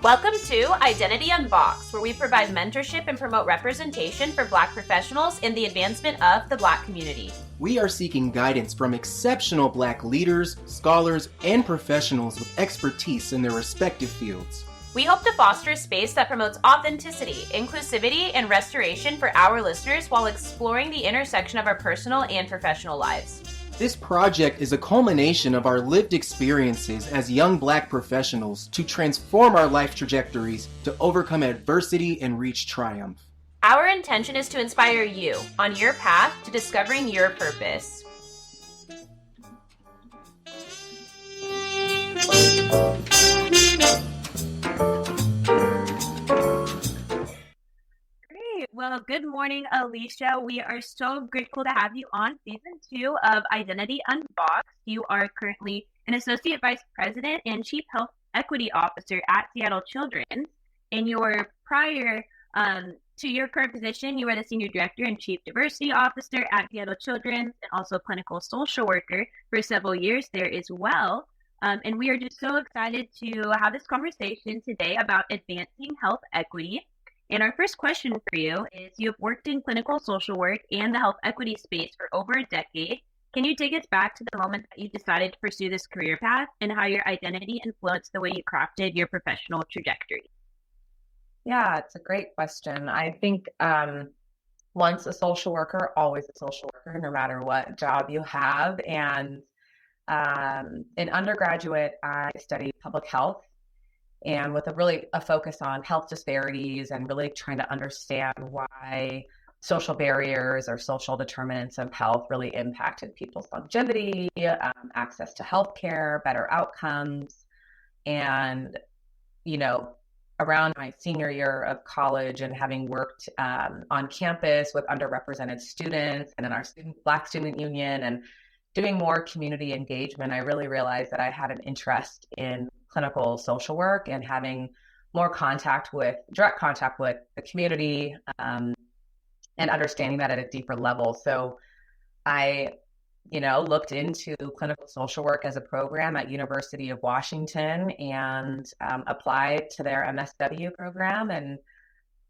Welcome to Identity Unboxed, where we provide mentorship and promote representation for Black professionals in the advancement of the Black community. We are seeking guidance from exceptional Black leaders, scholars, and professionals with expertise in their respective fields. We hope to foster a space that promotes authenticity, inclusivity, and restoration for our listeners while exploring the intersection of our personal and professional lives. This project is a culmination of our lived experiences as young Black professionals to transform our life trajectories, to overcome adversity and reach triumph. Our intention is to inspire you on your path to discovering your purpose. Well, good morning, Alicia. We are so grateful to have you on season 2 of Identity Unboxed. You are currently an Associate Vice President and Chief Health Equity Officer at Seattle Children's. And prior to your current position, you were the Senior Director and Chief Diversity Officer at Seattle Children's and also clinical social worker for several years there as well. And we are just so excited to have this conversation today about advancing health equity. And our first question for you is, you have worked in clinical social work and the health equity space for over a decade. Can you take us back to the moment that you decided to pursue this career path and how your identity influenced the way you crafted your professional trajectory? Yeah, it's a great question. I think once a social worker, always a social worker, no matter what job you have. And in undergraduate, I studied public health, and with a focus on health disparities and really trying to understand why social barriers or social determinants of health really impacted people's longevity, access to healthcare, better outcomes. And, around my senior year of college and having worked on campus with underrepresented students and in our Black Student Union and doing more community engagement, I really realized that I had an interest in clinical social work and having more direct contact with the community and understanding that at a deeper level. So I, looked into clinical social work as a program at University of Washington and applied to their MSW program and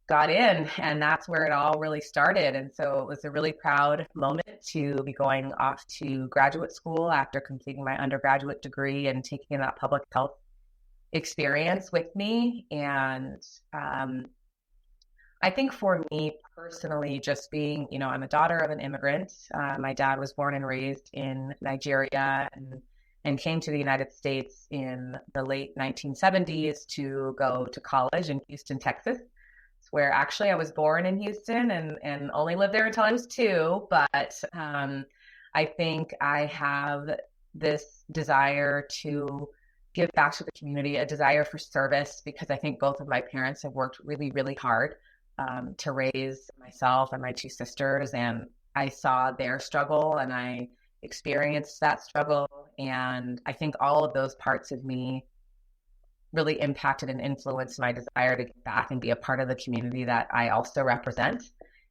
got in, and that's where it all really started. And so it was a really proud moment to be going off to graduate school after completing my undergraduate degree and taking that public health experience with me. And I think for me personally, just being, I'm a daughter of an immigrant. My dad was born and raised in Nigeria and came to the United States in the late 1970s to go to college in Houston, Texas, where actually I was born in Houston and only lived there until I was 2. But I think I have this desire to give back to the community, a desire for service, because I think both of my parents have worked really, really hard to raise myself and my 2 sisters. And I saw their struggle and I experienced that struggle. And I think all of those parts of me really impacted and influenced my desire to give back and be a part of the community that I also represent.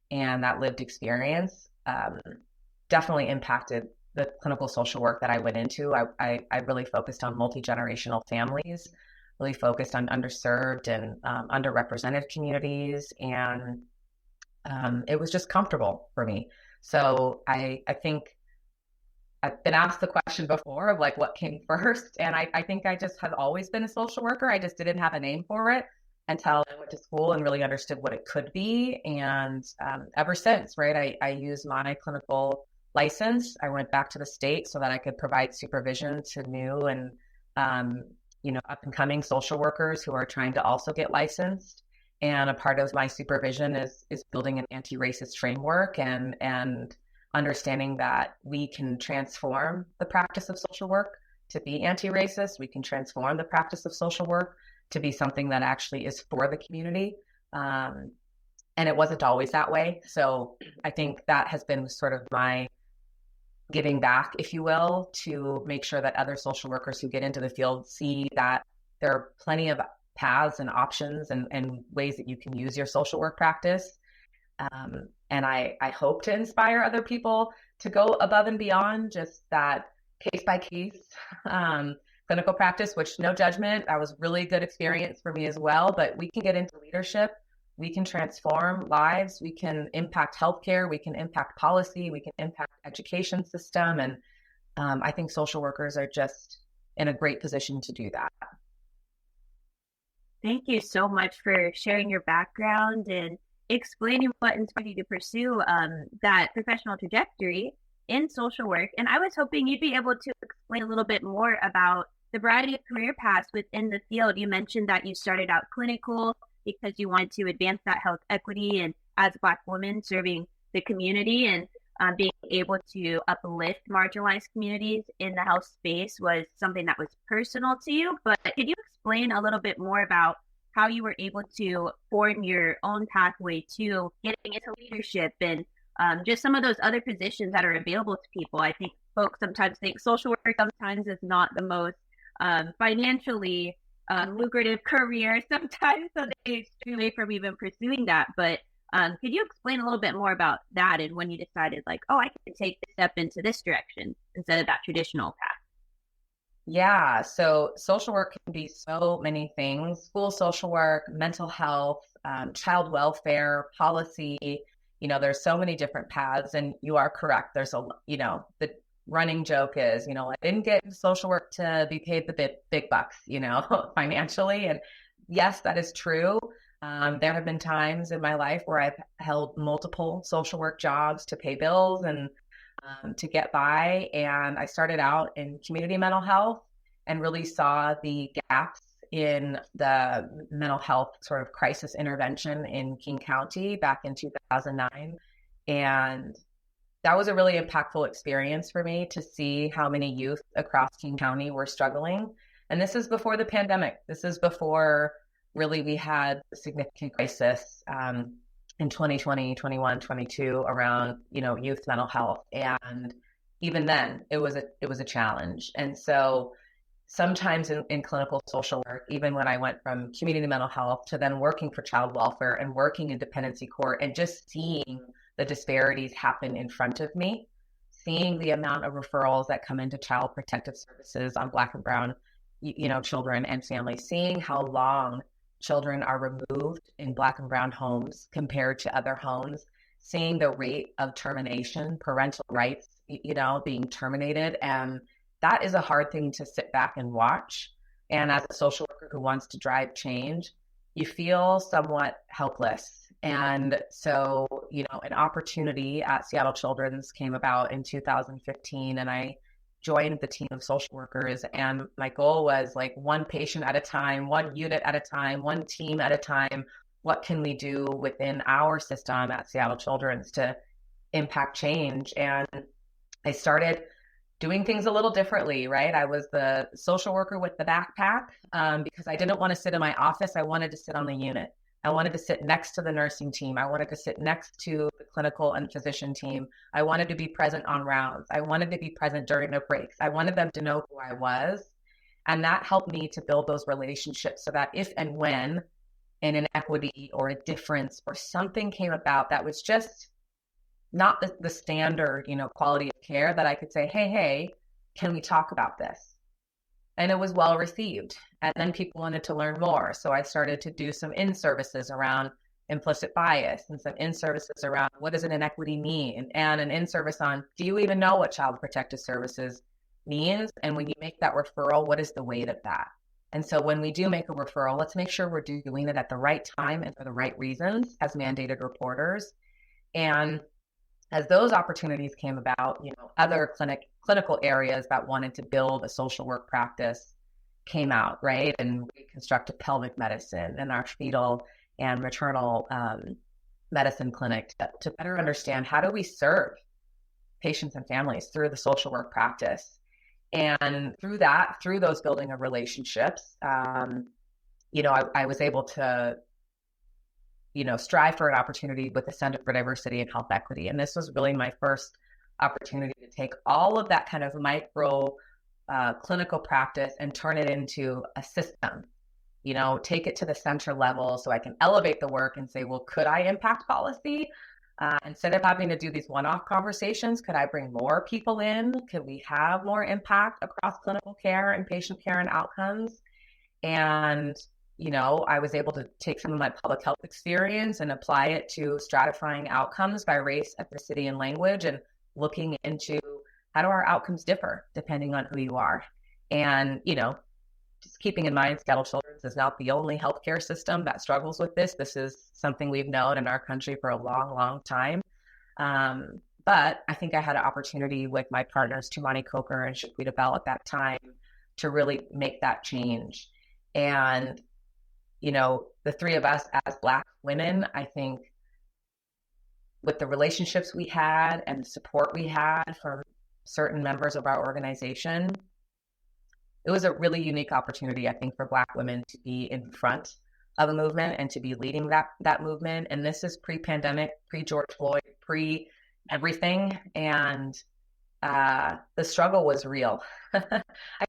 And that lived experience definitely impacted the clinical social work that I went into. I really focused on multi-generational families, really focused on underserved and underrepresented communities. And it was just comfortable for me. So I think I've been asked the question before of what came first. And I think I just have always been a social worker. I just didn't have a name for it until I went to school and really understood what it could be. And ever since, right, I used my clinical license. I went back to the state so that I could provide supervision to new and, up and coming social workers who are trying to also get licensed. And a part of my supervision is building an anti-racist framework and understanding that we can transform the practice of social work to be anti-racist. We can transform the practice of social work to be something that actually is for the community. And it wasn't always that way. So I think that has been sort of my giving back, if you will, to make sure that other social workers who get into the field see that there are plenty of paths and options and ways that you can use your social work practice. And I hope to inspire other people to go above and beyond just that case by case clinical practice, which no judgment, that was really good experience for me as well. But we can get into leadership. We can transform lives. We can impact healthcare. We can impact policy. We can impact education system. And I think social workers are just in a great position to do that. Thank you so much for sharing your background and explaining what inspired you to pursue that professional trajectory in social work. And I was hoping you'd be able to explain a little bit more about the variety of career paths within the field. You mentioned that you started out clinical because you wanted to advance that health equity, and as a Black woman serving the community and being able to uplift marginalized communities in the health space was something that was personal to you. But could you explain a little bit more about how you were able to form your own pathway to getting into leadership and just some of those other positions that are available to people? I think folks sometimes think social work sometimes is not the most financially lucrative career sometimes, so they stray away from even pursuing that. But could you explain a little bit more about that and when you decided, like, oh, I can take this step into this direction instead of that traditional path? Yeah, so social work can be so many things: school social work, mental health, child welfare, policy. There's so many different paths, and you are correct. There's the running joke is, I didn't get into social work to be paid the big bucks, financially. And yes, that is true. There have been times in my life where I've held multiple social work jobs to pay bills and to get by. And I started out in community mental health and really saw the gaps in the mental health sort of crisis intervention in King County back in 2009. And that was a really impactful experience for me to see how many youth across King County were struggling. And this is before the pandemic. This is before really we had a significant crisis in 2020, 21, 22 around, youth mental health. And even then it was a challenge. And so sometimes in clinical social work, even when I went from community mental health to then working for child welfare and working in dependency court and just seeing the disparities happen in front of me, seeing the amount of referrals that come into child protective services on Black and brown, children and families, seeing how long children are removed in Black and brown homes compared to other homes, seeing the rate of termination, parental rights, being terminated. And that is a hard thing to sit back and watch. And as a social worker who wants to drive change, you feel somewhat helpless. And so, an opportunity at Seattle Children's came about in 2015, and I joined the team of social workers. And my goal was like one patient at a time, one unit at a time, one team at a time. What can we do within our system at Seattle Children's to impact change? And I started doing things a little differently, right? I was the social worker with the backpack because I didn't want to sit in my office. I wanted to sit on the unit. I wanted to sit next to the nursing team. I wanted to sit next to the clinical and physician team. I wanted to be present on rounds. I wanted to be present during their breaks. I wanted them to know who I was. And that helped me to build those relationships so that if and when an inequity or a difference or something came about that was just not the standard, quality of care, that I could say, hey, can we talk about this? And it was well received. And then people wanted to learn more. So I started to do some in-services around implicit bias and some in-services around what does an inequity mean, and an in-service on, do you even know what child protective services means? And when you make that referral, what is the weight of that? And so when we do make a referral, let's make sure we're doing it at the right time and for the right reasons as mandated reporters. And as those opportunities came about, other clinical areas that wanted to build a social work practice came out, right? And reconstructive pelvic medicine and our fetal and maternal medicine clinic to better understand how do we serve patients and families through the social work practice. And through those building of relationships, I was able to strive for an opportunity with the Center for Diversity and Health Equity. And this was really my first opportunity to take all of that kind of micro clinical practice and turn it into a system, take it to the center level so I can elevate the work and say, well, could I impact policy? Instead of having to do these one-off conversations, could I bring more people in? Could we have more impact across clinical care and patient care and outcomes? And, I was able to take some of my public health experience and apply it to stratifying outcomes by race, ethnicity, and language, and looking into how do our outcomes differ depending on who you are. And, just keeping in mind, Seattle Children's is not the only healthcare system that struggles with this. This is something we've known in our country for a long, long time. But I think I had an opportunity with my partners, Tumani Coker and Shaquita Bell at that time, to really make that change. And, the three of us as Black women, I think with the relationships we had and the support we had from certain members of our organization, it was a really unique opportunity, I think, for Black women to be in front of a movement and to be leading that movement. And this is pre-pandemic, pre-George Floyd, pre-everything. And the struggle was real, I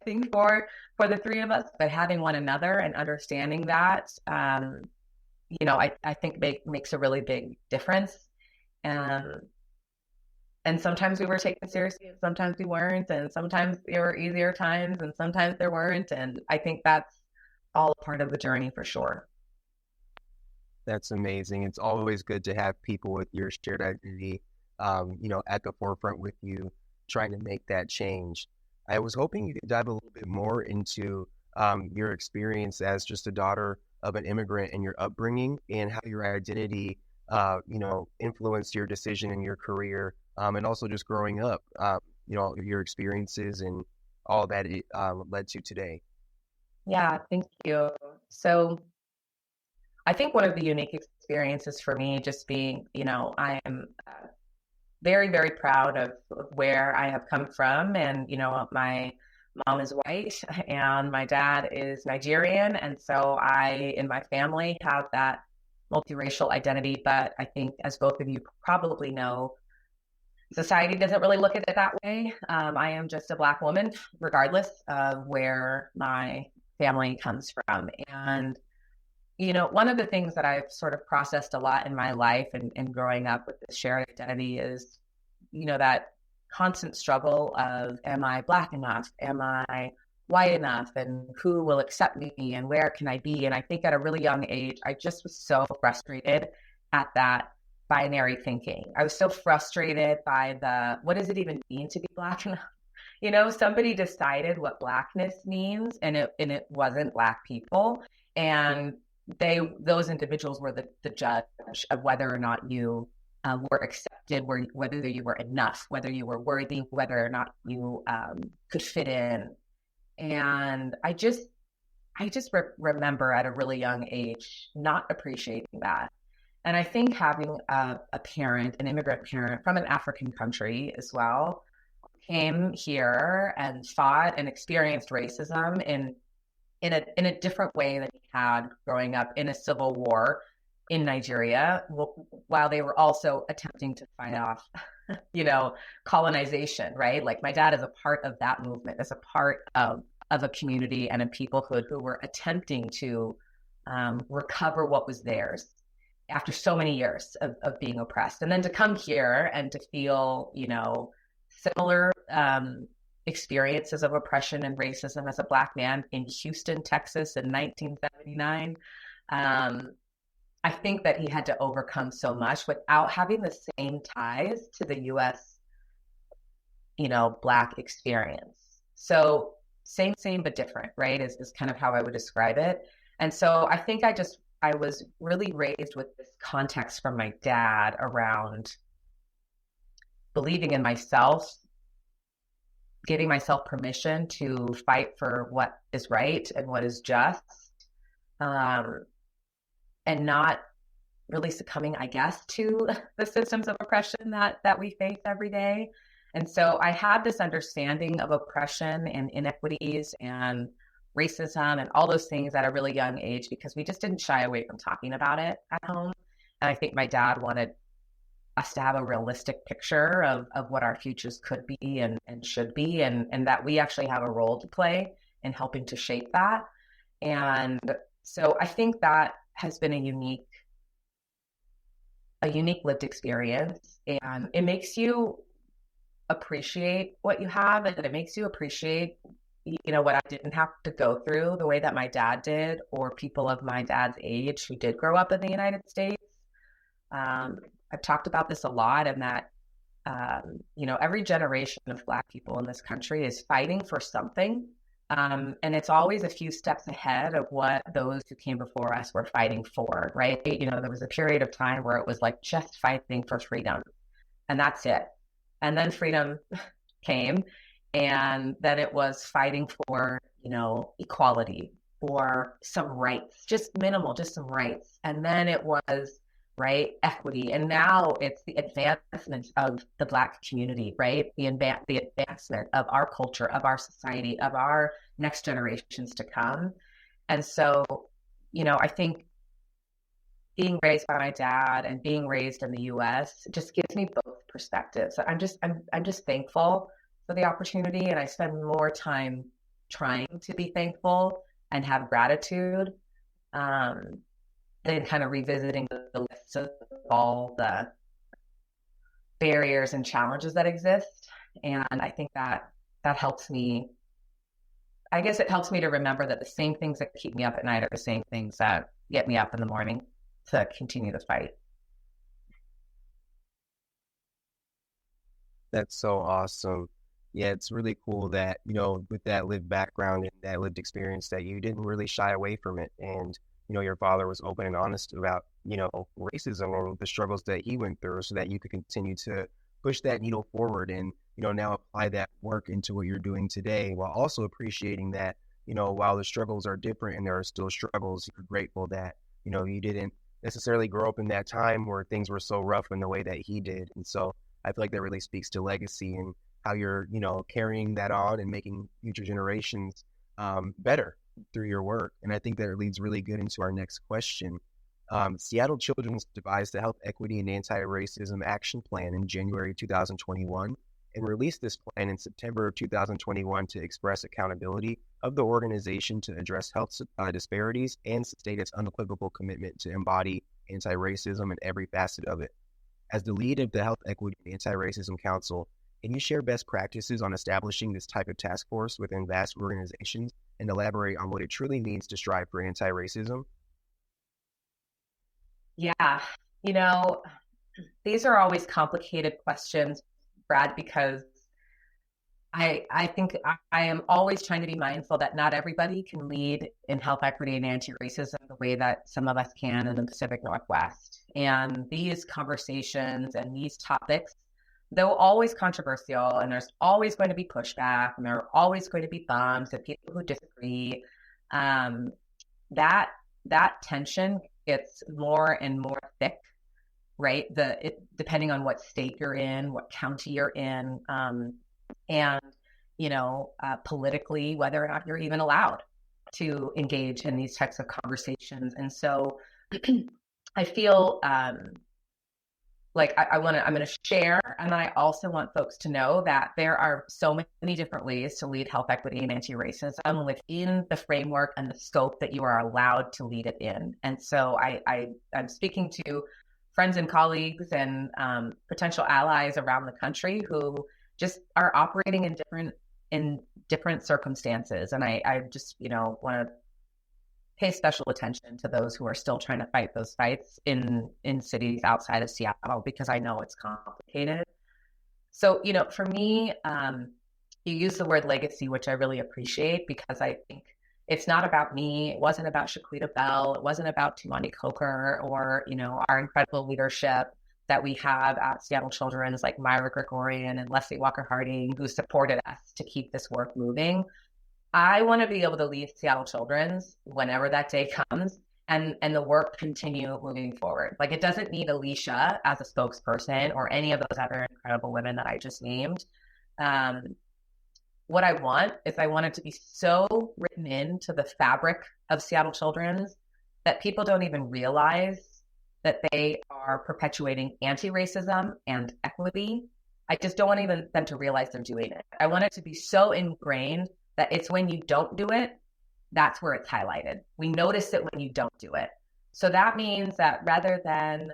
think, for the three of us, but having one another and understanding that, I think makes a really big difference. And sometimes we were taken seriously and sometimes we weren't. And sometimes there were easier times and sometimes there weren't. And I think that's all part of the journey for sure. That's amazing. It's always good to have people with your shared identity, at the forefront with you, trying to make that change. I was hoping you could dive a little bit more into your experience as just a daughter of an immigrant and your upbringing and how your identity, influenced your decision in your career. And also just growing up, your experiences and all that it led to today. Yeah, thank you. So I think one of the unique experiences for me just being, I am very, very proud of where I have come from. And, my mom is white and my dad is Nigerian. And so I, in my family, have that multiracial identity. But I think, as both of you probably know, society doesn't really look at it that way. I am just a Black woman, regardless of where my family comes from. And, one of the things that I've sort of processed a lot in my life and growing up with this shared identity is, that constant struggle of, am I Black enough? Am I white enough? And who will accept me? And where can I be? And I think at a really young age, I just was so frustrated at that binary thinking. I was so frustrated by what does it even mean to be Black enough? Somebody decided what Blackness means, and it wasn't Black people. And those individuals were the judge of whether or not you were accepted, whether you were enough, whether you were worthy, whether or not you could fit in. And I just remember at a really young age not appreciating that. And I think having a parent, an immigrant parent from an African country as well, came here and fought and experienced racism in a different way than he had growing up in a civil war in Nigeria, while they were also attempting to fight off, colonization, right? Like, my dad is a part of that movement, as a part of a community and a peoplehood who were attempting to recover what was theirs after so many years of being oppressed. And then to come here and to feel, similar experiences of oppression and racism as a Black man in Houston, Texas in 1979. I think that he had to overcome so much without having the same ties to the US, Black experience. So same, but different, right? Is kind of how I would describe it. And so I think I was really raised with this context from my dad around believing in myself, giving myself permission to fight for what is right and what is just, and not really succumbing, I guess, to the systems of oppression that we face every day. And so I had this understanding of oppression and inequities and racism and all those things at a really young age, because we just didn't shy away from talking about it at home. And I think my dad wanted us to have a realistic picture of what our futures could be and should be, and that we actually have a role to play in helping to shape that. And so I think that has been a unique a unique lived experience, and it makes you appreciate what you have, and it makes you appreciate, what I didn't have to go through the way that my dad did, or people of my dad's age who did grow up in the United States. I've talked about this a lot, and that every generation of Black people in this country is fighting for something. And it's always a few steps ahead of what those who came before us were fighting for, right? There was a period of time where it was like just fighting for freedom, and that's it. And then freedom came, and then it was fighting for, equality or some rights, just minimal, just some rights. And then it was, right, equity. And now it's the advancement of the Black community, right? The advancement of our culture, of our society, of our next generations to come. And so, I think being raised by my dad and being raised in the US just gives me both perspectives. So I'm just thankful for the opportunity, and I spend more time trying to be thankful and have gratitude than kind of revisiting the list of all the barriers and challenges that exist. And I think that helps me. I guess it helps me to remember that the same things that keep me up at night are the same things that get me up in the morning to continue the fight. That's so awesome. Yeah, it's really cool that, with that lived background and that lived experience, that you didn't really shy away from it. And, your father was open and honest about, racism or the struggles that he went through, so that you could continue to push that needle forward and, now apply that work into what you're doing today, while also appreciating that, while the struggles are different and there are still struggles, you're grateful that, you didn't necessarily grow up in that time where things were so rough in the way that he did. And so I feel like that really speaks to legacy and how you're, carrying that on and making future generations better through your work. And I think that it leads really good into our next question. Seattle Children's devised the Health Equity and Anti-Racism Action Plan in January 2021 and released this plan in September of 2021 to express accountability of the organization to address health disparities and sustain its unequivocal commitment to embody anti-racism in every facet of it. As the lead of the Health Equity and Anti-Racism Council, can you share best practices on establishing this type of task force within vast organizations and elaborate on what it truly means to strive for anti-racism? Yeah, these are always complicated questions, Brad, because I think I am always trying to be mindful that not everybody can lead in health equity and anti-racism the way that some of us can in the Pacific Northwest. And these conversations and these topics, they're always controversial, and there's always going to be pushback, and there are always going to be bumps and people who disagree. That tension gets more and more thick, right? Depending on what state you're in, what county you're in, and politically, whether or not you're even allowed to engage in these types of conversations. And so I feel like I'm going to share, and I also want folks to know that there are so many different ways to lead health equity and anti-racism within the framework and the scope that you are allowed to lead it in. And so I'm speaking to friends and colleagues and potential allies around the country who just are operating in different circumstances. And I just, want to pay special attention to those who are still trying to fight those fights in cities outside of Seattle, because I know it's complicated. So, for me, you use the word legacy, which I really appreciate, because I think it's not about me. It wasn't about Shaquita Bell. It wasn't about Tumani Coker or, our incredible leadership that we have at Seattle Children's, like Myra Gregorian and Leslie Walker Harding, who supported us to keep this work moving. I want to be able to lead Seattle Children's whenever that day comes, and the work continue moving forward. Like, it doesn't need Alicia as a spokesperson or any of those other incredible women that I just named. What I want is I want it to be so written into the fabric of Seattle Children's that people don't even realize that they are perpetuating anti-racism and equity. I just don't want even them to realize they're doing it. I want it to be so ingrained that it's when you don't do it, that's where it's highlighted. We notice it when you don't do it. So that means that rather than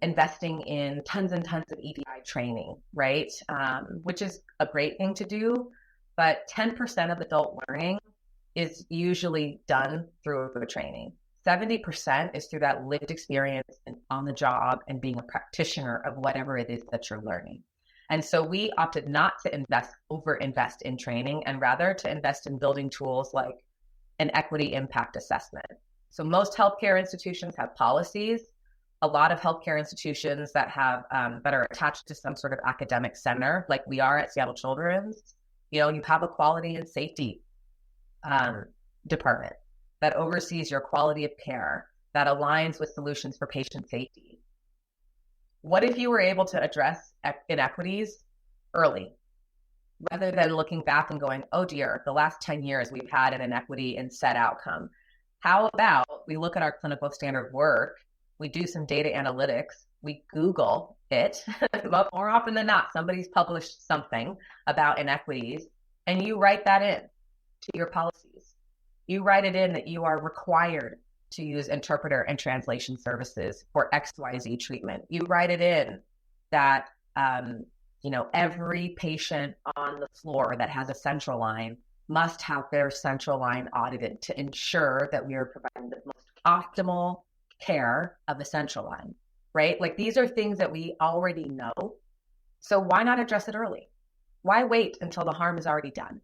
investing in tons and tons of EDI training, right? Which is a great thing to do, but 10% of adult learning is usually done through a training. 70% is through that lived experience and on the job and being a practitioner of whatever it is that you're learning. And so we opted not to over-invest in training, and rather to invest in building tools like an equity impact assessment. So most healthcare institutions have policies. A lot of healthcare institutions that have that are attached to some sort of academic center, like we are at Seattle Children's, you have a quality and safety department that oversees your quality of care, that aligns with solutions for patient safety. What if you were able to address inequities early, rather than looking back and going, oh dear, the last 10 years we've had an inequity in set outcome? How about we look at our clinical standard work, we do some data analytics, we Google it, but more often than not, somebody's published something about inequities, and you write that in to your policies. You write it in that you are required to use interpreter and translation services for XYZ treatment. You write it in that, every patient on the floor that has a central line must have their central line audited to ensure that we are providing the most optimal care of the central line, right? Like, these are things that we already know. So why not address it early? Why wait until the harm is already done?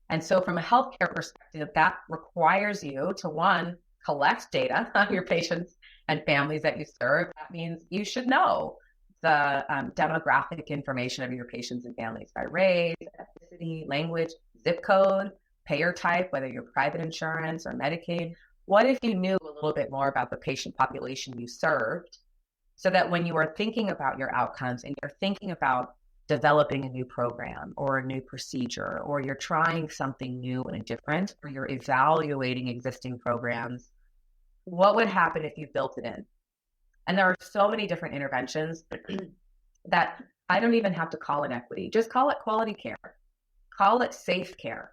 And so from a healthcare perspective, that requires you to, one, collect data on your patients and families that you serve. That means you should know the demographic information of your patients and families by race, ethnicity, language, zip code, payer type, whether you're private insurance or Medicaid. What if you knew a little bit more about the patient population you served, so that when you are thinking about your outcomes and you're thinking about developing a new program or a new procedure, or you're trying something new and different, or you're evaluating existing programs, what would happen if you built it in? And there are so many different interventions that I don't even have to call it equity. Just call it quality care. Call it safe care.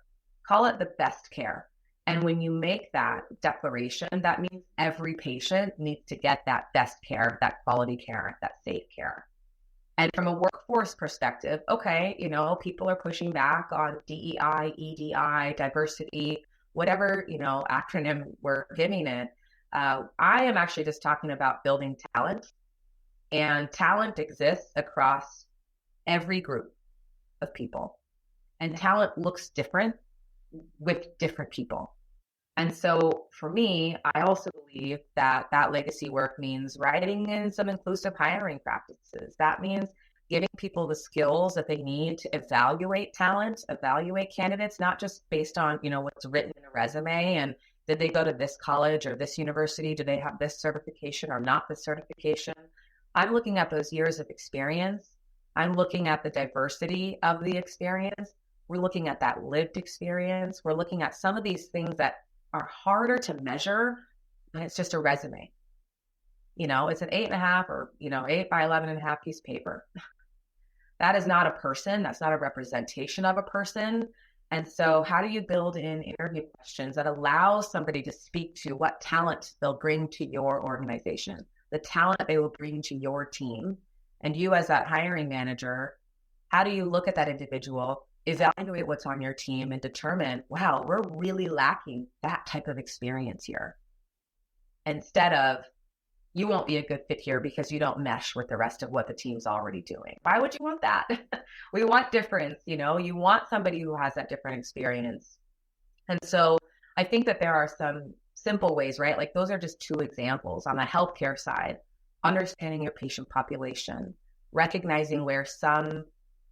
Call it the best care. And when you make that declaration, that means every patient needs to get that best care, that quality care, that safe care. And from a workforce perspective, okay, people are pushing back on DEI, EDI, diversity, whatever, acronym we're giving it. I am actually just talking about building talent, and talent exists across every group of people, and talent looks different with different people. And so for me, I also believe that legacy work means writing in some inclusive hiring practices. That means giving people the skills that they need to evaluate talent, evaluate candidates, not just based on, what's written in a resume and did they go to this college or this university? Do they have this certification or not this certification? I'm looking at those years of experience. I'm looking at the diversity of the experience. We're looking at that lived experience. We're looking at some of these things that are harder to measure when it's just a resume. It's an 8.5 or, 8 by 11.5 piece of paper. That is not a person. That's not a representation of a person. And so how do you build in interview questions that allow somebody to speak to what talent they'll bring to your organization, the talent they will bring to your team? And you, as that hiring manager, how do you look at that individual, evaluate what's on your team, and determine, wow, we're really lacking that type of experience here, instead of, you won't be a good fit here because you don't mesh with the rest of what the team's already doing. Why would you want that? We want difference, you want somebody who has that different experience. And so I think that there are some simple ways, right? Like, those are just two examples. On the healthcare side, understanding your patient population, recognizing where some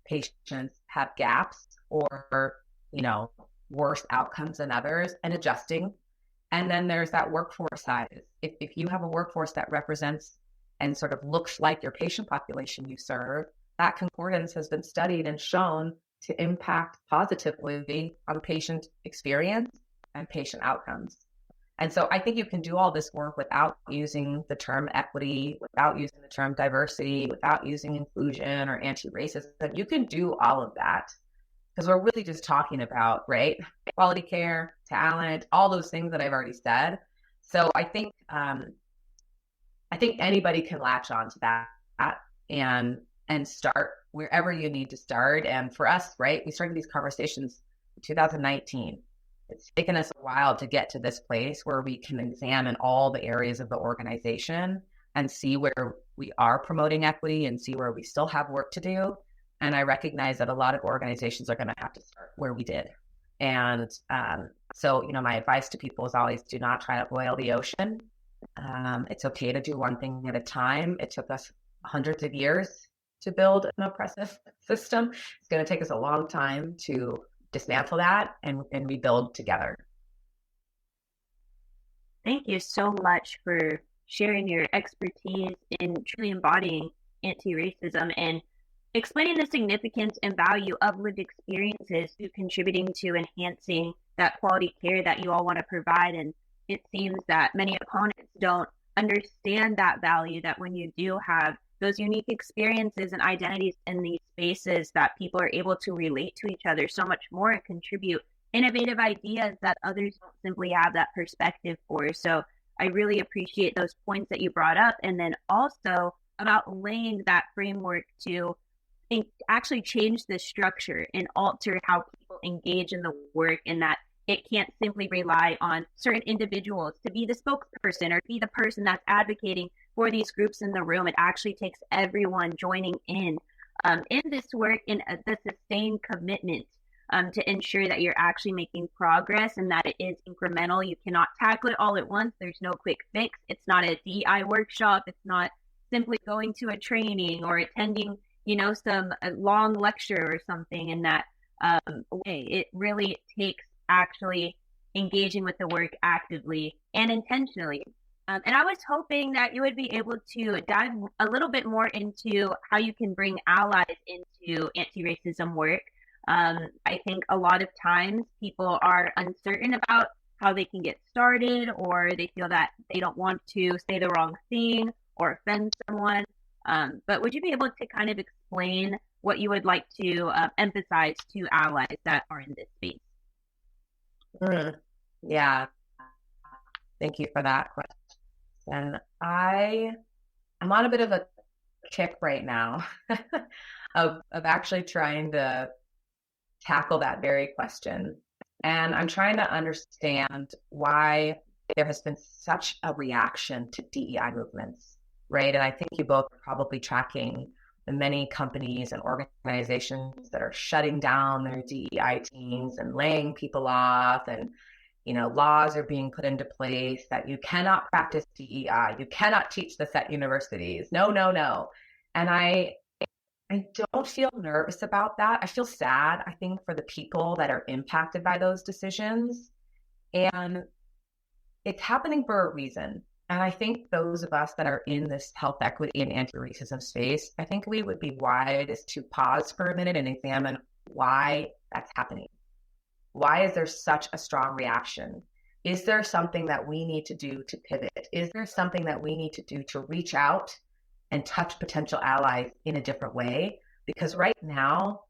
patients have gaps or, worse outcomes than others, and adjusting. And then there's that workforce side. If you have a workforce that represents and sort of looks like your patient population you serve, that concordance has been studied and shown to impact positively on patient experience and patient outcomes. And so I think you can do all this work without using the term equity, without using the term diversity, without using inclusion or anti-racism. You can do all of that because we're really just talking about, right, quality care, talent, all those things that I've already said. So I think I think anybody can latch on to that and start wherever you need to start. And for us, right, we started these conversations in 2019. It's taken us a while to get to this place where we can examine all the areas of the organization and see where we are promoting equity and see where we still have work to do. And I recognize that a lot of organizations are going to have to start where we did. And so, my advice to people is always do not try to boil the ocean. It's okay to do one thing at a time. It took us hundreds of years to build an oppressive system. It's going to take us a long time to dismantle that and rebuild together. Thank you so much for sharing your expertise in truly embodying anti-racism and explaining the significance and value of lived experiences to contributing to enhancing that quality care that you all want to provide. And it seems that many opponents don't understand that value, that when you do have those unique experiences and identities in these spaces, that people are able to relate to each other so much more and contribute innovative ideas that others don't simply have that perspective for. So I really appreciate those points that you brought up. And then also about laying that framework to actually change the structure and alter how people engage in the work, and that it can't simply rely on certain individuals to be the spokesperson or be the person that's advocating for these groups in the room. It actually takes everyone joining in this work and the sustained commitment to ensure that you're actually making progress and that it is incremental. You cannot tackle it all at once. There's no quick fix. It's not a DEI workshop. It's not simply going to a training or attending, a long lecture or something in that way. It really takes actually engaging with the work actively and intentionally. And I was hoping that you would be able to dive a little bit more into how you can bring allies into anti-racism work. I think a lot of times people are uncertain about how they can get started, or they feel that they don't want to say the wrong thing or offend someone. But would you be able to kind of explain what you would like to emphasize to allies that are in this space? Yeah. Thank you for that question. I'm on a bit of a kick right now of actually trying to tackle that very question. And I'm trying to understand why there has been such a reaction to DEI movements, right? And I think you both are probably tracking the many companies and organizations that are shutting down their DEI teams and laying people off, and laws are being put into place that you cannot practice DEI, you cannot teach this at universities. No. And I don't feel nervous about that. I feel sad, I think, for the people that are impacted by those decisions. And it's happening for a reason. And I think those of us that are in this health equity and anti-racism space, I think we would be wise to pause for a minute and examine why that's happening. Why is there such a strong reaction? Is there something that we need to do to pivot? Is there something that we need to do to reach out and touch potential allies in a different way? Because right now,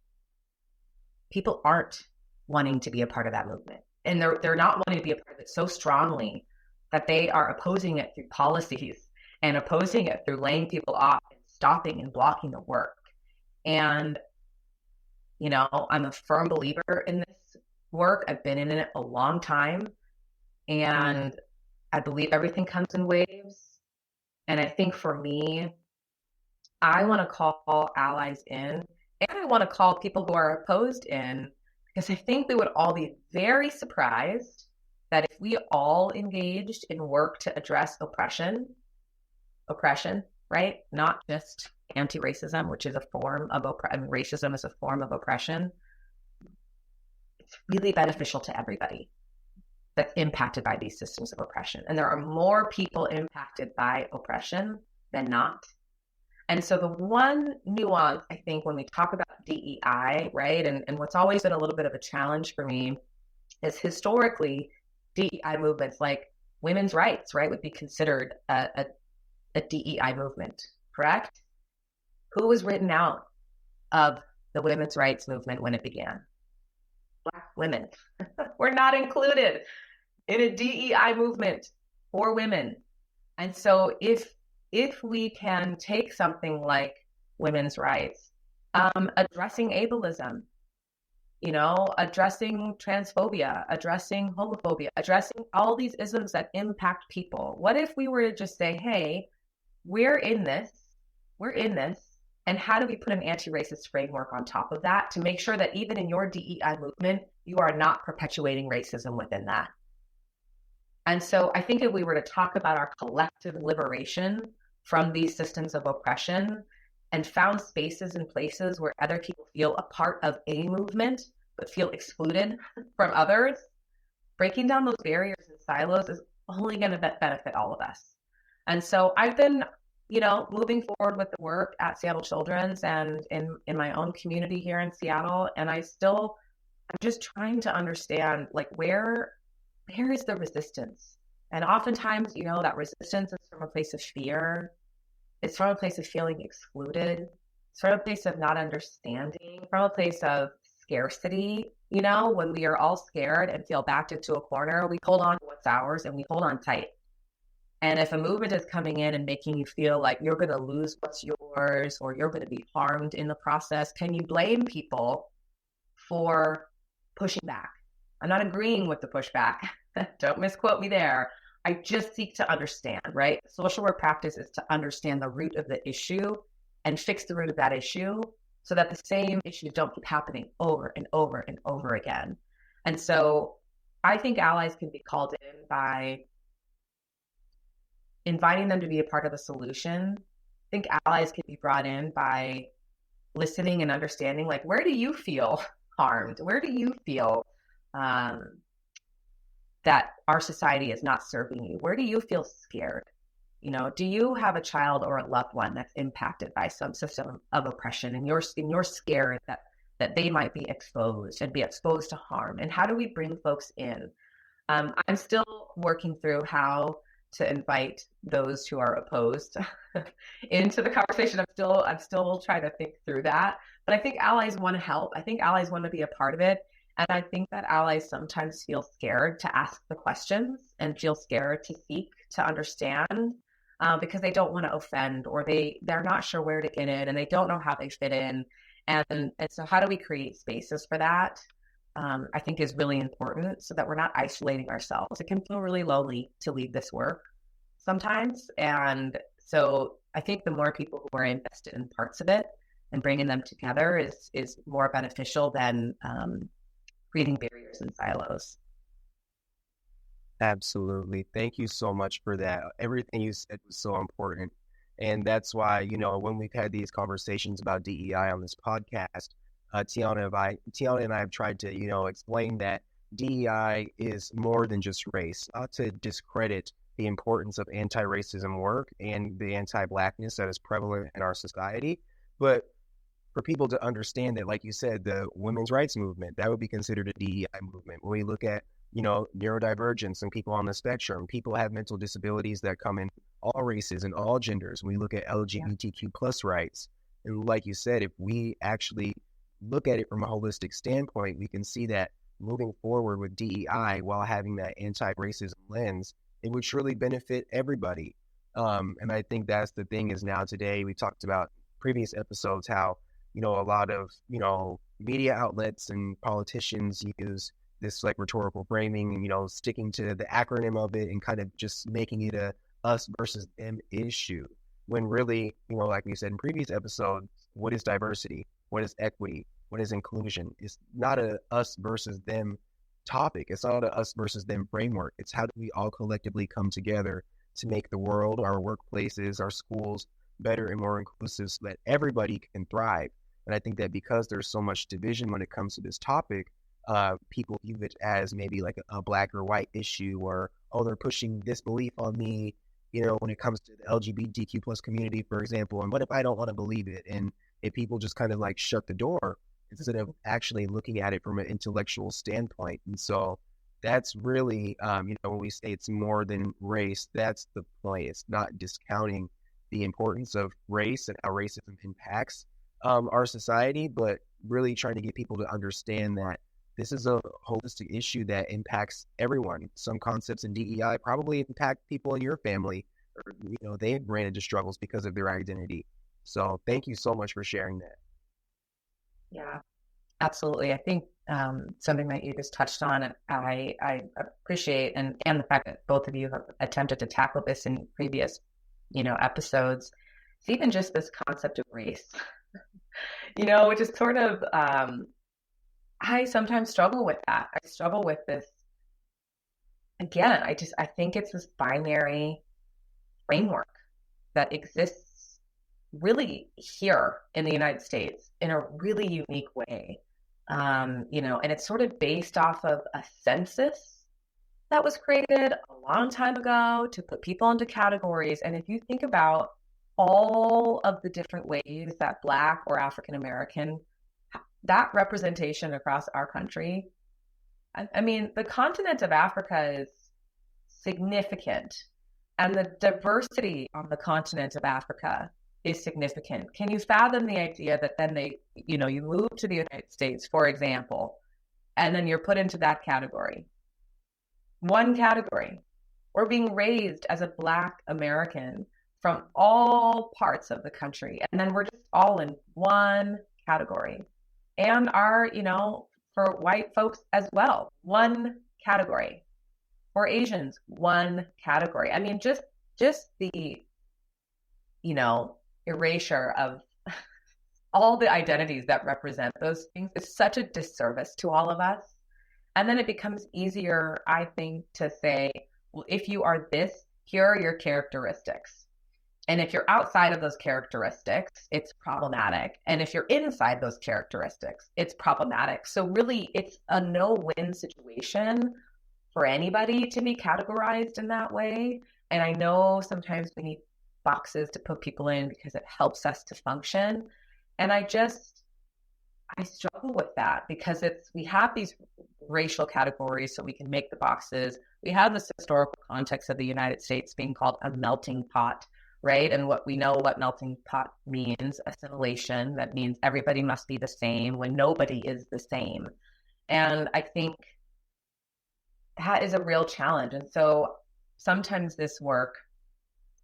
people aren't wanting to be a part of that movement. And they're not wanting to be a part of it so strongly that they are opposing it through policies and opposing it through laying people off and stopping and blocking the work. And, I'm a firm believer in this work. I've been in it a long time. And I believe everything comes in waves. And I think for me, I want to call allies in, and I want to call people who are opposed in, because I think we would all be very surprised that if we all engaged in work to address oppression, right? Not just anti-racism, which is a form of racism is a form of oppression. It's really beneficial to everybody that's impacted by these systems of oppression. And there are more people impacted by oppression than not. And so the one nuance, I think, when we talk about DEI, right, and what's always been a little bit of a challenge for me is historically DEI movements like women's rights, right, would be considered a DEI movement, correct? Who was written out of the women's rights movement when it began? Black women. We're not included in a DEI movement for women. And so if if we can take something like women's rights, addressing ableism, addressing transphobia, addressing homophobia, addressing all these isms that impact people. What if we were to just say, hey, we're in this, and how do we put an anti-racist framework on top of that to make sure that even in your DEI movement, you are not perpetuating racism within that? And so I think if we were to talk about our collective liberation from these systems of oppression and found spaces and places where other people feel a part of a movement, but feel excluded from others, breaking down those barriers and silos is only going to benefit all of us. And so I've been, moving forward with the work at Seattle Children's and in my own community here in Seattle. And I'm just trying to understand, like, where is the resistance? And oftentimes, that resistance is from a place of fear. It's from a place of feeling excluded. It's from a place of not understanding, from a place of scarcity. When we are all scared and feel backed into a corner, we hold on to what's ours and we hold on tight. And if a movement is coming in and making you feel like you're going to lose what's yours or you're going to be harmed in the process, can you blame people for pushing back? I'm not agreeing with the pushback. Don't misquote me there. I just seek to understand, right? Social work practice is to understand the root of the issue and fix the root of that issue so that the same issues don't keep happening over and over and over again. And so I think allies can be called in by inviting them to be a part of the solution. I think allies can be brought in by listening and understanding, like, where do you feel harmed? Where do you feel that our society is not serving you? Where do you feel scared? Do you have a child or a loved one that's impacted by some system of oppression and you're scared that they might be exposed and be exposed to harm? And how do we bring folks in? I'm still working through how to invite those who are opposed into the conversation. I'm still trying to think through that. But I think allies want to help. I think allies want to be a part of it. And I think that allies sometimes feel scared to ask the questions and feel scared to seek to understand because they don't want to offend, or they're not sure where to get in and they don't know how they fit in. And so how do we create spaces for that? I think is really important so that we're not isolating ourselves. It can feel really lonely to lead this work sometimes. And so I think the more people who are invested in parts of it and bringing them together is more beneficial than creating barriers and silos. Absolutely. Thank you so much for that. Everything you said was so important. And that's why, when we've had these conversations about DEI on this podcast, Tiana and I have tried to, explain that DEI is more than just race, not to discredit the importance of anti-racism work and the anti-Blackness that is prevalent in our society, but for people to understand that, like you said, the women's rights movement, that would be considered a DEI movement. When we look at, neurodivergence and people on the spectrum, people have mental disabilities that come in all races and all genders. When we look at LGBTQ plus rights, and like you said, if we actually look at it from a holistic standpoint, we can see that moving forward with DEI while having that anti-racism lens, it would surely benefit everybody. And I think that's the thing is now today, we talked about previous episodes, how, a lot of, media outlets and politicians use this like rhetorical framing and, sticking to the acronym of it and kind of just making it a us versus them issue. When really, like we said in previous episodes, what is diversity? What is equity? What is inclusion? It's not a us versus them topic. It's not a us versus them framework. It's how do we all collectively come together to make the world, our workplaces, our schools better and more inclusive so that everybody can thrive. And I think that because there's so much division when it comes to this topic, people view it as maybe like a black or white issue, or, oh, they're pushing this belief on me, when it comes to the LGBTQ plus community, for example, and what if I don't want to believe it? And if people just kind of like shut the door instead of actually looking at it from an intellectual standpoint. And so that's really, when we say it's more than race, that's the point. It's not discounting the importance of race and how racism impacts our society, but really trying to get people to understand that this is a holistic issue that impacts everyone. Some concepts in DEI probably impact people in your family or they ran into struggles because of their identity. So thank you so much for sharing that. Yeah, absolutely. I think something that you just touched on, I appreciate, and the fact that both of you have attempted to tackle this in previous, episodes. It's even just this concept of race, which is sort of, I sometimes struggle with that. I struggle with this. Again, I think it's this binary framework that exists really here in the United States in a really unique way. And it's sort of based off of a census that was created a long time ago to put people into categories. And if you think about all of the different ways that Black or African American, that representation across our country, I mean, the continent of Africa is significant, and the diversity on the continent of Africa is significant. Can you fathom the idea that then you move to the United States, for example, and then you're put into that category? One category. We're being raised as a Black American from all parts of the country, and then we're just all in one category. And for white folks as well, one category. For Asians, one category. I mean, just the, erasure of all the identities that represent those things is such a disservice to all of us. And then it becomes easier, I think, to say, well, if you are this, here are your characteristics. And if you're outside of those characteristics, it's problematic. And if you're inside those characteristics, it's problematic. So really, it's a no-win situation for anybody to be categorized in that way. And I know sometimes we need boxes to put people in because it helps us to function. And I struggle with that because we have these racial categories so we can make the boxes. We have this historical context of the United States being called a melting pot, right? And what melting pot means, assimilation, that means everybody must be the same when nobody is the same. And I think that is a real challenge. And so sometimes this work,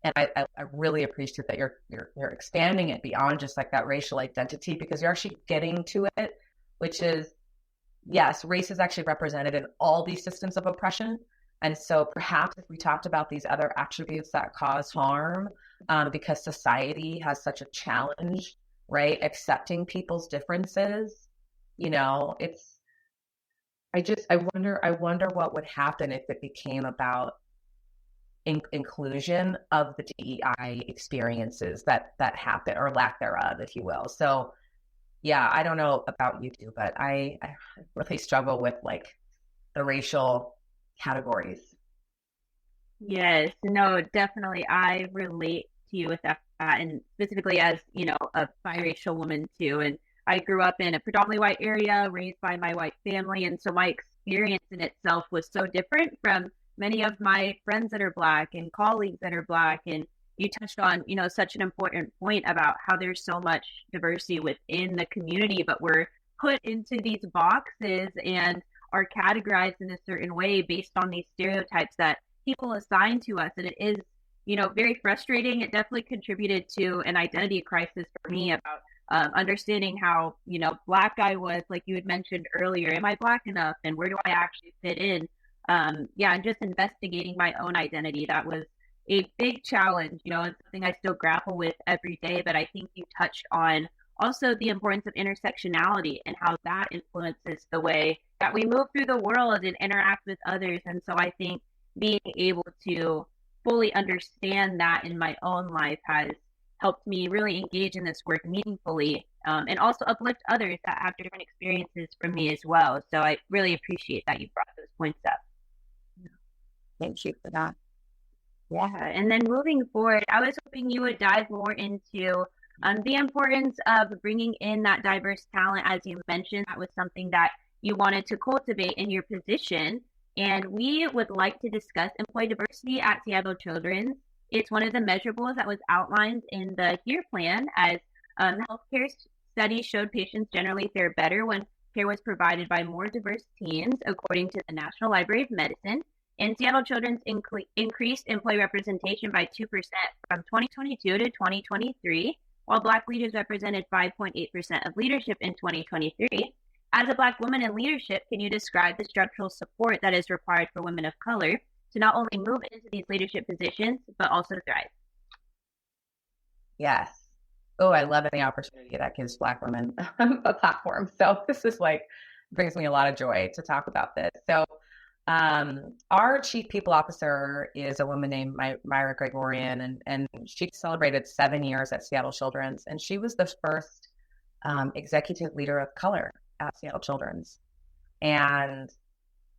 and I really appreciate that you're expanding it beyond just like that racial identity, because you're actually getting to it, which is, yes, race is actually represented in all these systems of oppression. And so perhaps if we talked about these other attributes that cause harm, because society has such a challenge, right, accepting people's differences, I wonder what would happen if it became about inclusion of the DEI experiences that happen, or lack thereof, if you will. So yeah, I don't know about you two, but I really struggle with like the racial categories. Yes, no, definitely. I relate to you with that, and specifically as, a biracial woman too. And I grew up in a predominantly white area, raised by my white family. And so my experience in itself was so different from many of my friends that are Black and colleagues that are Black. And you touched on, such an important point about how there's so much diversity within the community, but we're put into these boxes and are categorized in a certain way based on these stereotypes that people assign to us. And it is, very frustrating. It definitely contributed to an identity crisis for me about understanding how, Black I was, like you had mentioned earlier. Am I Black enough? And where do I actually fit in? And just investigating my own identity. That was a big challenge, and something I still grapple with every day. But I think you touched on also the importance of intersectionality and how that influences the way that we move through the world and interact with others. And so I think being able to fully understand that in my own life has helped me really engage in this work meaningfully, and also uplift others that have different experiences from me as well. So I really appreciate that you brought those points up. Thank you for that. Yeah, and then moving forward, I was hoping you would dive more into the importance of bringing in that diverse talent. As you mentioned, that was something that you wanted to cultivate in your position. And we would like to discuss employee diversity at Seattle Children's. It's one of the measurables that was outlined in the HERE plan, as healthcare studies showed patients generally fare better when care was provided by more diverse teams, according to the National Library of Medicine. And Seattle Children's increased employee representation by 2% from 2022 to 2023, while Black leaders represented 5.8% of leadership in 2023. As a Black woman in leadership, can you describe the structural support that is required for women of color to not only move into these leadership positions, but also thrive? Yes. Oh, I love any opportunity that gives Black women a platform. So this is brings me a lot of joy to talk about this. So our chief people officer is a woman named Myra Gregorian, and she celebrated 7 years at Seattle Children's, and she was the first executive leader of color at Seattle Children's. And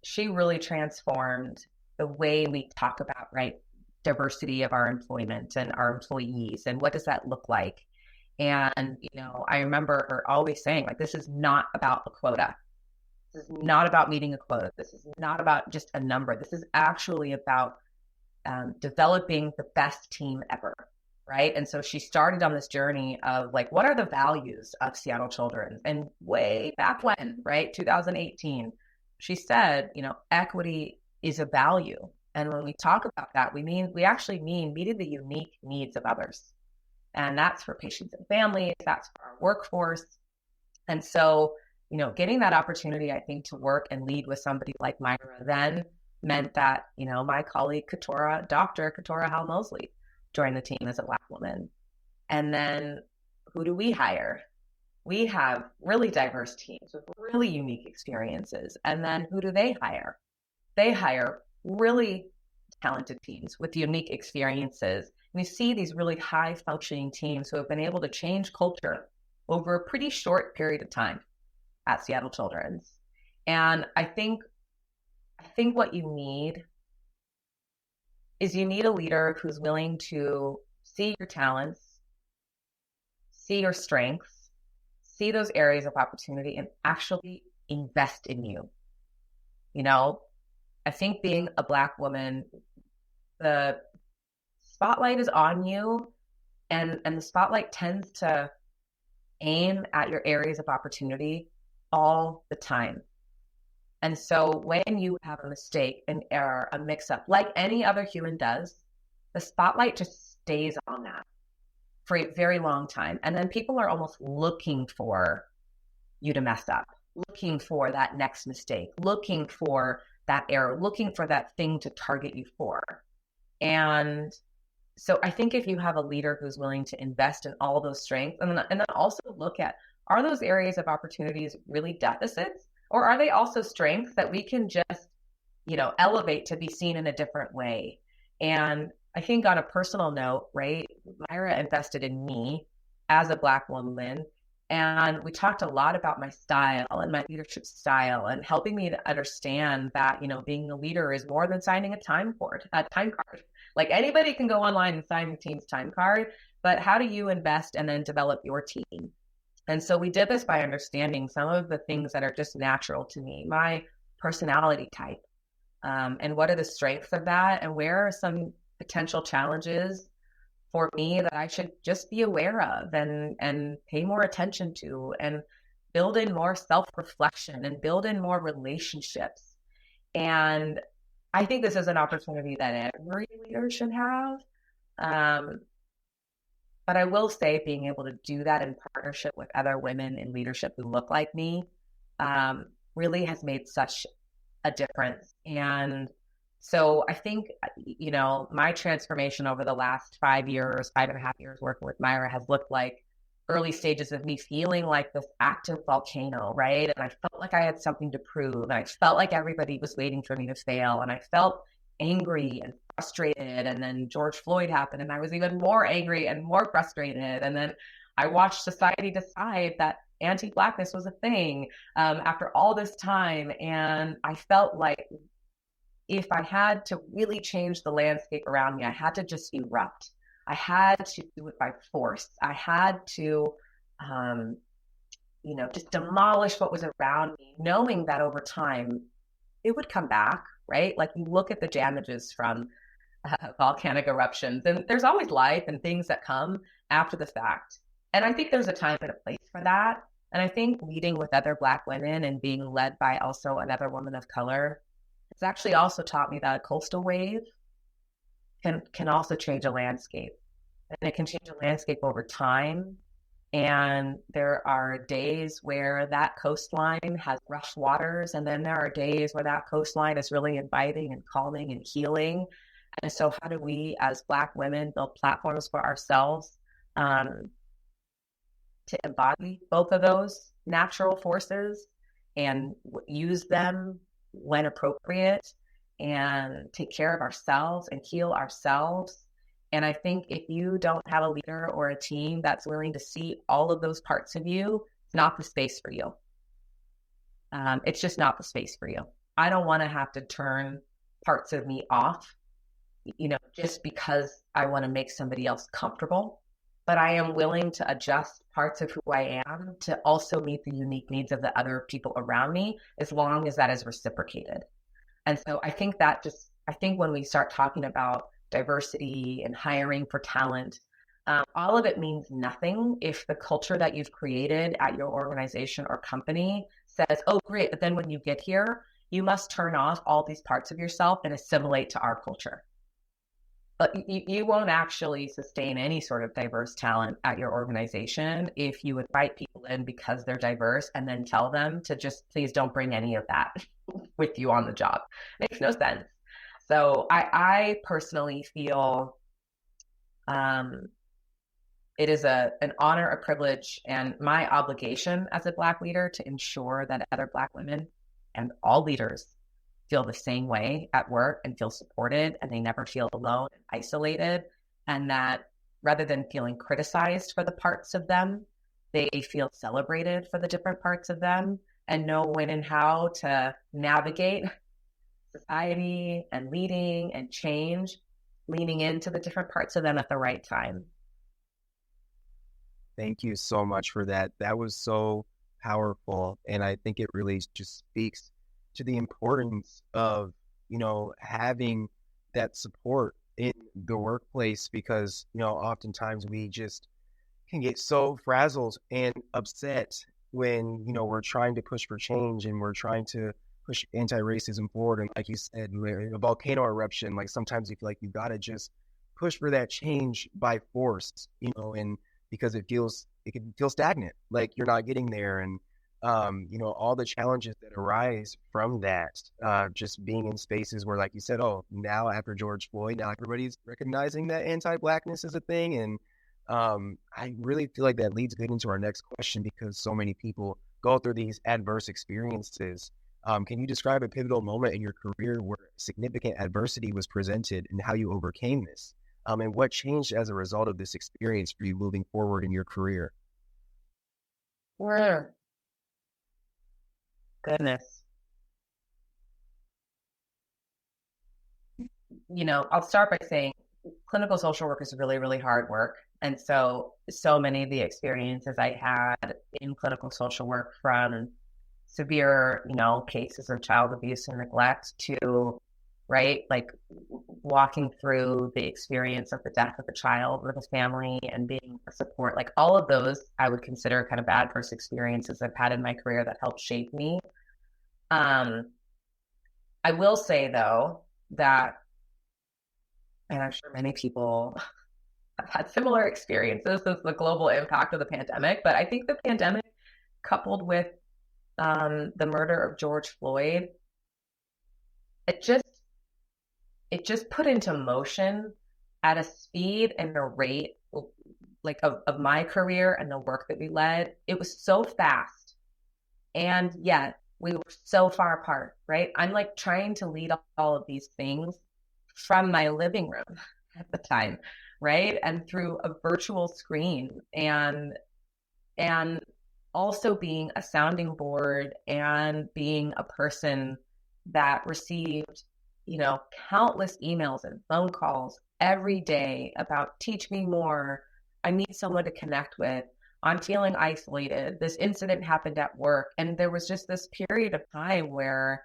she really transformed the way we talk about, diversity of our employment and our employees, and what does that look like? And, I remember her always saying, this is not about a quota. This is not about meeting a quota. This is not about just a number. This is actually about developing the best team ever, right? And so she started on this journey of what are the values of Seattle Children's? And way back when, right, 2018, she said, equity is a value. And when we talk about that, we actually mean meeting the unique needs of others. And that's for patients and families, that's for our workforce. And so, getting that opportunity, I think, to work and lead with somebody like Myra then meant that, my colleague, Dr. Katora Hal-Mosley, joined the team as a Black woman. And then who do we hire? We have really diverse teams with really unique experiences. And then who do they hire? They hire really talented teams with unique experiences. And we see these really high functioning teams who have been able to change culture over a pretty short period of time at Seattle Children's. And I think what you need is you need a leader who's willing to see your talents, see your strengths, see those areas of opportunity, and actually invest in you. I think being a Black woman, the spotlight is on you, and the spotlight tends to aim at your areas of opportunity all the time. And so when you have a mistake, an error, a mix-up, like any other human does, the spotlight just stays on that for a very long time. And then people are almost looking for you to mess up, looking for that next mistake, looking for that error, looking for that thing to target you for. And so I think if you have a leader who's willing to invest in all those strengths, and then also look at, are those areas of opportunities really deficits, or are they also strengths that we can just, elevate to be seen in a different way? And I think on a personal note, right, Myra invested in me as a Black woman. And we talked a lot about my style and my leadership style, and helping me to understand that, being a leader is more than signing a time card. Anybody can go online and sign the team's time card, but how do you invest and then develop your team? And so we did this by understanding some of the things that are just natural to me, my personality type, and what are the strengths of that, and where are some potential challenges for me that I should just be aware of and pay more attention to, and build in more self-reflection and build in more relationships. And I think this is an opportunity that every leader should have. But I will say, being able to do that in partnership with other women in leadership who look like me really has made such a difference. And so I think, my transformation over the last 5 years, 5.5 years working with Myra has looked like early stages of me feeling like this active volcano, right? And I felt like I had something to prove, and I felt like everybody was waiting for me to fail, and I felt angry and frustrated. And then George Floyd happened, and I was even more angry and more frustrated. And then I watched society decide that anti-Blackness was a thing after all this time. And I felt like if I had to really change the landscape around me, I had to just erupt. I had to do it by force. I had to, just demolish what was around me, knowing that over time it would come back, right? Like, you look at the damages from volcanic eruptions, and there's always life and things that come after the fact. And I think there's a time and a place for that. And I think leading with other Black women and being led by also another woman of color It's actually also taught me that a coastal wave can also change a landscape. And it can change a landscape over time. And there are days where that coastline has rough waters, and then there are days where that coastline is really inviting and calming and healing. And so how do we as Black women build platforms for ourselves to embody both of those natural forces and use them when appropriate and take care of ourselves and heal ourselves? And I think if you don't have a leader or a team that's willing to see all of those parts of you, it's not the space for you. It's just not the space for you. I don't want to have to turn parts of me off, just because I want to make somebody else comfortable. But I am willing to adjust parts of who I am to also meet the unique needs of the other people around me, as long as that is reciprocated. And so I think when we start talking about diversity and hiring for talent, all of it means nothing if the culture that you've created at your organization or company says, oh, great, but then when you get here, you must turn off all these parts of yourself and assimilate to our culture. But you won't actually sustain any sort of diverse talent at your organization if you invite people in because they're diverse and then tell them to just please don't bring any of that with you on the job. It makes no sense. So I personally feel it is an honor, a privilege, and my obligation as a Black leader to ensure that other Black women and all leaders feel the same way at work and feel supported, and they never feel alone and isolated, and that rather than feeling criticized for the parts of them, they feel celebrated for the different parts of them and know when and how to navigate society and leading and change, leaning into the different parts of them at the right time. Thank you so much for that. That was so powerful. And I think it really just speaks to the importance of, having that support in the workplace, because, oftentimes we just can get so frazzled and upset when, we're trying to push for change and we're trying to push anti-racism forward. And like you said, a volcano eruption, like sometimes you feel like you got to just push for that change by force, and because it can feel stagnant, like you're not getting there. And, all the challenges that arise from that, just being in spaces where, like you said, oh, now after George Floyd, now everybody's recognizing that anti-Blackness is a thing. And I really feel like that leads good into our next question, because so many people go through these adverse experiences. Can you describe a pivotal moment in your career where significant adversity was presented and how you overcame this? And what changed as a result of this experience for you moving forward in your career? Goodness. I'll start by saying clinical social work is really, really hard work. And so many of the experiences I had in clinical social work, from severe, cases of child abuse and neglect to, right, like walking through the experience of the death of a child with a family and being a support, like all of those I would consider kind of adverse experiences I've had in my career that helped shape me. I will say, though, that, and I'm sure many people have had similar experiences since the global impact of the pandemic, but I think the pandemic, coupled with the murder of George Floyd, it just put into motion at a speed and a rate like of my career and the work that we led. It was so fast, and yet we were so far apart, right? I'm like trying to lead all of these things from my living room at the time, right? And through a virtual screen, and also being a sounding board and being a person that received, countless emails and phone calls every day about teach me more. I need someone to connect with. I'm feeling isolated. This incident happened at work. And there was just this period of time where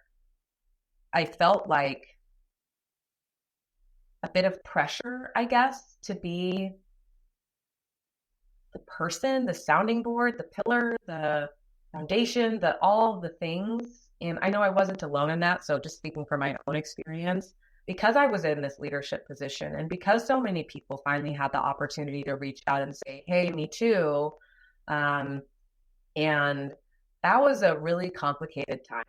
I felt like a bit of pressure, I guess, to be the person, the sounding board, the pillar, the foundation, all the things And I know I wasn't alone in that. So just speaking from my own experience, because I was in this leadership position and because so many people finally had the opportunity to reach out and say, hey, me too. And that was a really complicated time,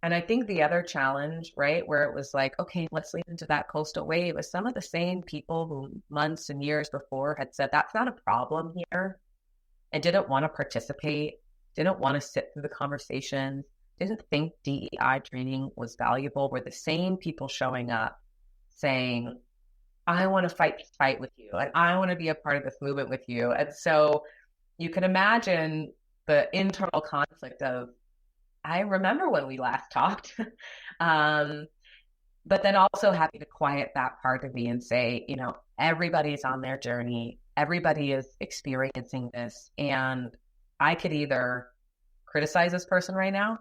and I think the other challenge, right, where it was like, okay, let's lean into that coastal wave, is some of the same people who months and years before had said that's not a problem here and didn't want to participate, didn't want to sit through the conversations, didn't think DEI training was valuable, were the same people showing up saying, I want to fight this fight with you, and I want to be a part of this movement with you. And so you can imagine the internal conflict of, I remember when we last talked, but then also having to quiet that part of me and say, everybody's on their journey. Everybody is experiencing this. And I could either criticize this person right now,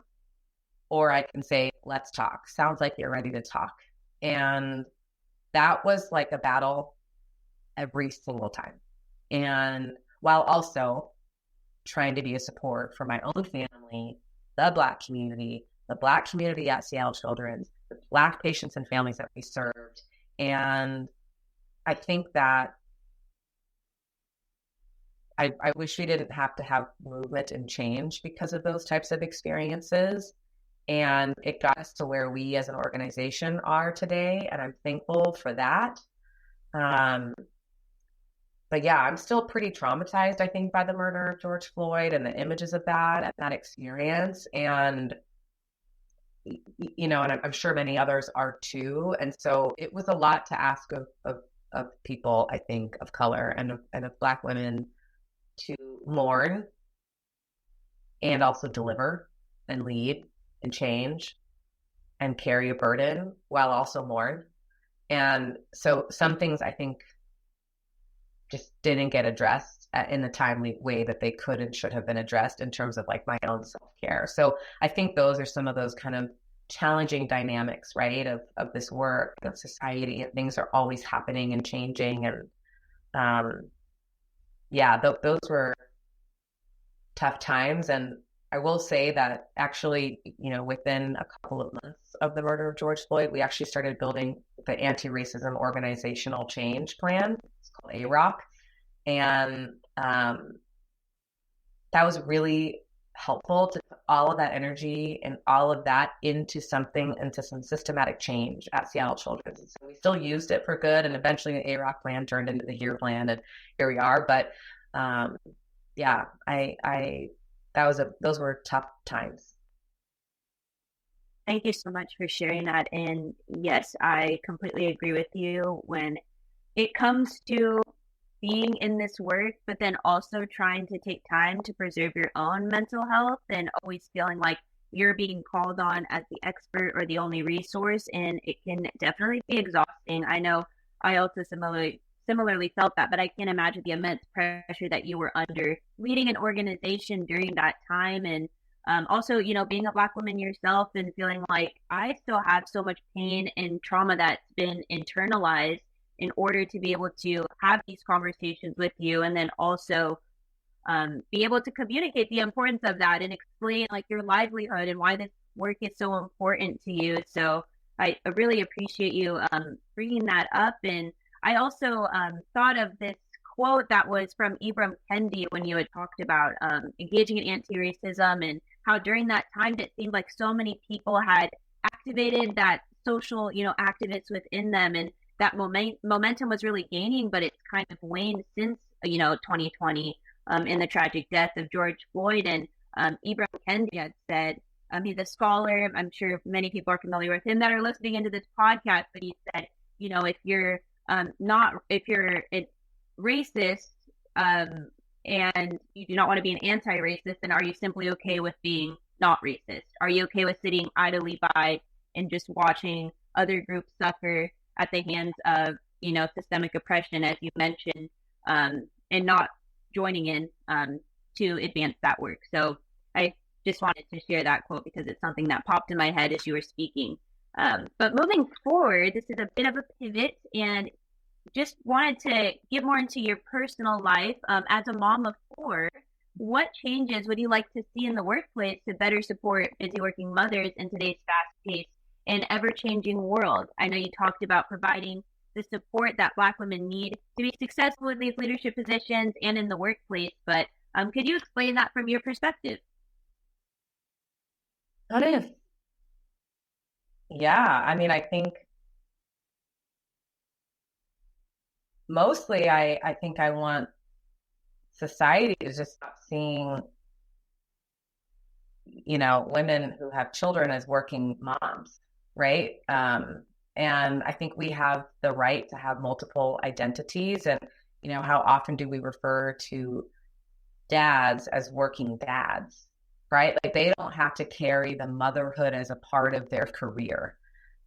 or I can say, let's talk. Sounds like you're ready to talk. And that was like a battle every single time. And while also trying to be a support for my own family, the Black community at Seattle Children's, the Black patients and families that we served. And I think that I wish we didn't have to have movement and change because of those types of experiences. And it got us to where we as an organization are today. And I'm thankful for that. But yeah, I'm still pretty traumatized, I think, by the murder of George Floyd and the images of that and that experience. And, and I'm sure many others are too. And so it was a lot to ask of people, I think, of color and of Black women to mourn and also deliver and lead and change and carry a burden while also mourn. And so some things I think just didn't get addressed in the timely way that they could and should have been addressed in terms of like my own self-care. So I think those are some of those kind of challenging dynamics, right, of this work, of society, and things are always happening and changing. And those were tough times. And I will say that actually, within a couple of months of the murder of George Floyd, we actually started building the anti-racism organizational change plan. It's called AROC. And that was really helpful to put all of that energy and all of that into some systematic change at Seattle Children's. So we still used it for good. And eventually the AROC plan turned into the HERE plan. And here we are. But those were tough times. Thank you so much for sharing that. And yes, I completely agree with you when it comes to being in this work, but then also trying to take time to preserve your own mental health and always feeling like you're being called on as the expert or the only resource. And it can definitely be exhausting. I know I also similarly felt that, but I can't imagine the immense pressure that you were under leading an organization during that time. And also, being a Black woman yourself and feeling like I still have so much pain and trauma that's been internalized in order to be able to have these conversations with you. And then also be able to communicate the importance of that and explain like your livelihood and why this work is so important to you. So I really appreciate you bringing that up. And I also thought of this quote that was from Ibram Kendi when you had talked about engaging in anti-racism and how during that time it seemed like so many people had activated that social, activists within them, and that momentum was really gaining, but it's kind of waned since, 2020 in the tragic death of George Floyd. And Ibram Kendi had said, he's a scholar. I'm sure many people are familiar with him that are listening into this podcast, but he said, if you're racist and you do not want to be an anti-racist, then are you simply okay with being not racist? Are you okay with sitting idly by and just watching other groups suffer at the hands of, systemic oppression, as you mentioned, and not joining in to advance that work? So I just wanted to share that quote because it's something that popped in my head as you were speaking. But moving forward, this is a bit of a pivot, and just wanted to get more into your personal life. As a mom of 4, what changes would you like to see in the workplace to better support busy working mothers in today's fast-paced and ever-changing world? I know you talked about providing the support that Black women need to be successful in these leadership positions and in the workplace, but could you explain that from your perspective? Yeah, I mean, I think mostly I think I want society to just stop seeing, women who have children as working moms, right? And I think we have the right to have multiple identities. And, how often do we refer to dads as working dads, right? Like they don't have to carry the motherhood as a part of their career.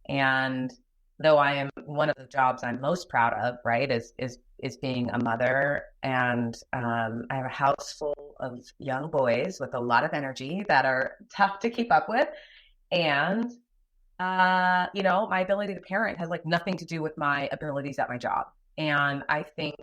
And though I am one of the jobs I'm most proud of, right, is being a mother. And I have a house full of young boys with a lot of energy that are tough to keep up with. And, my ability to parent has like nothing to do with my abilities at my job. And I think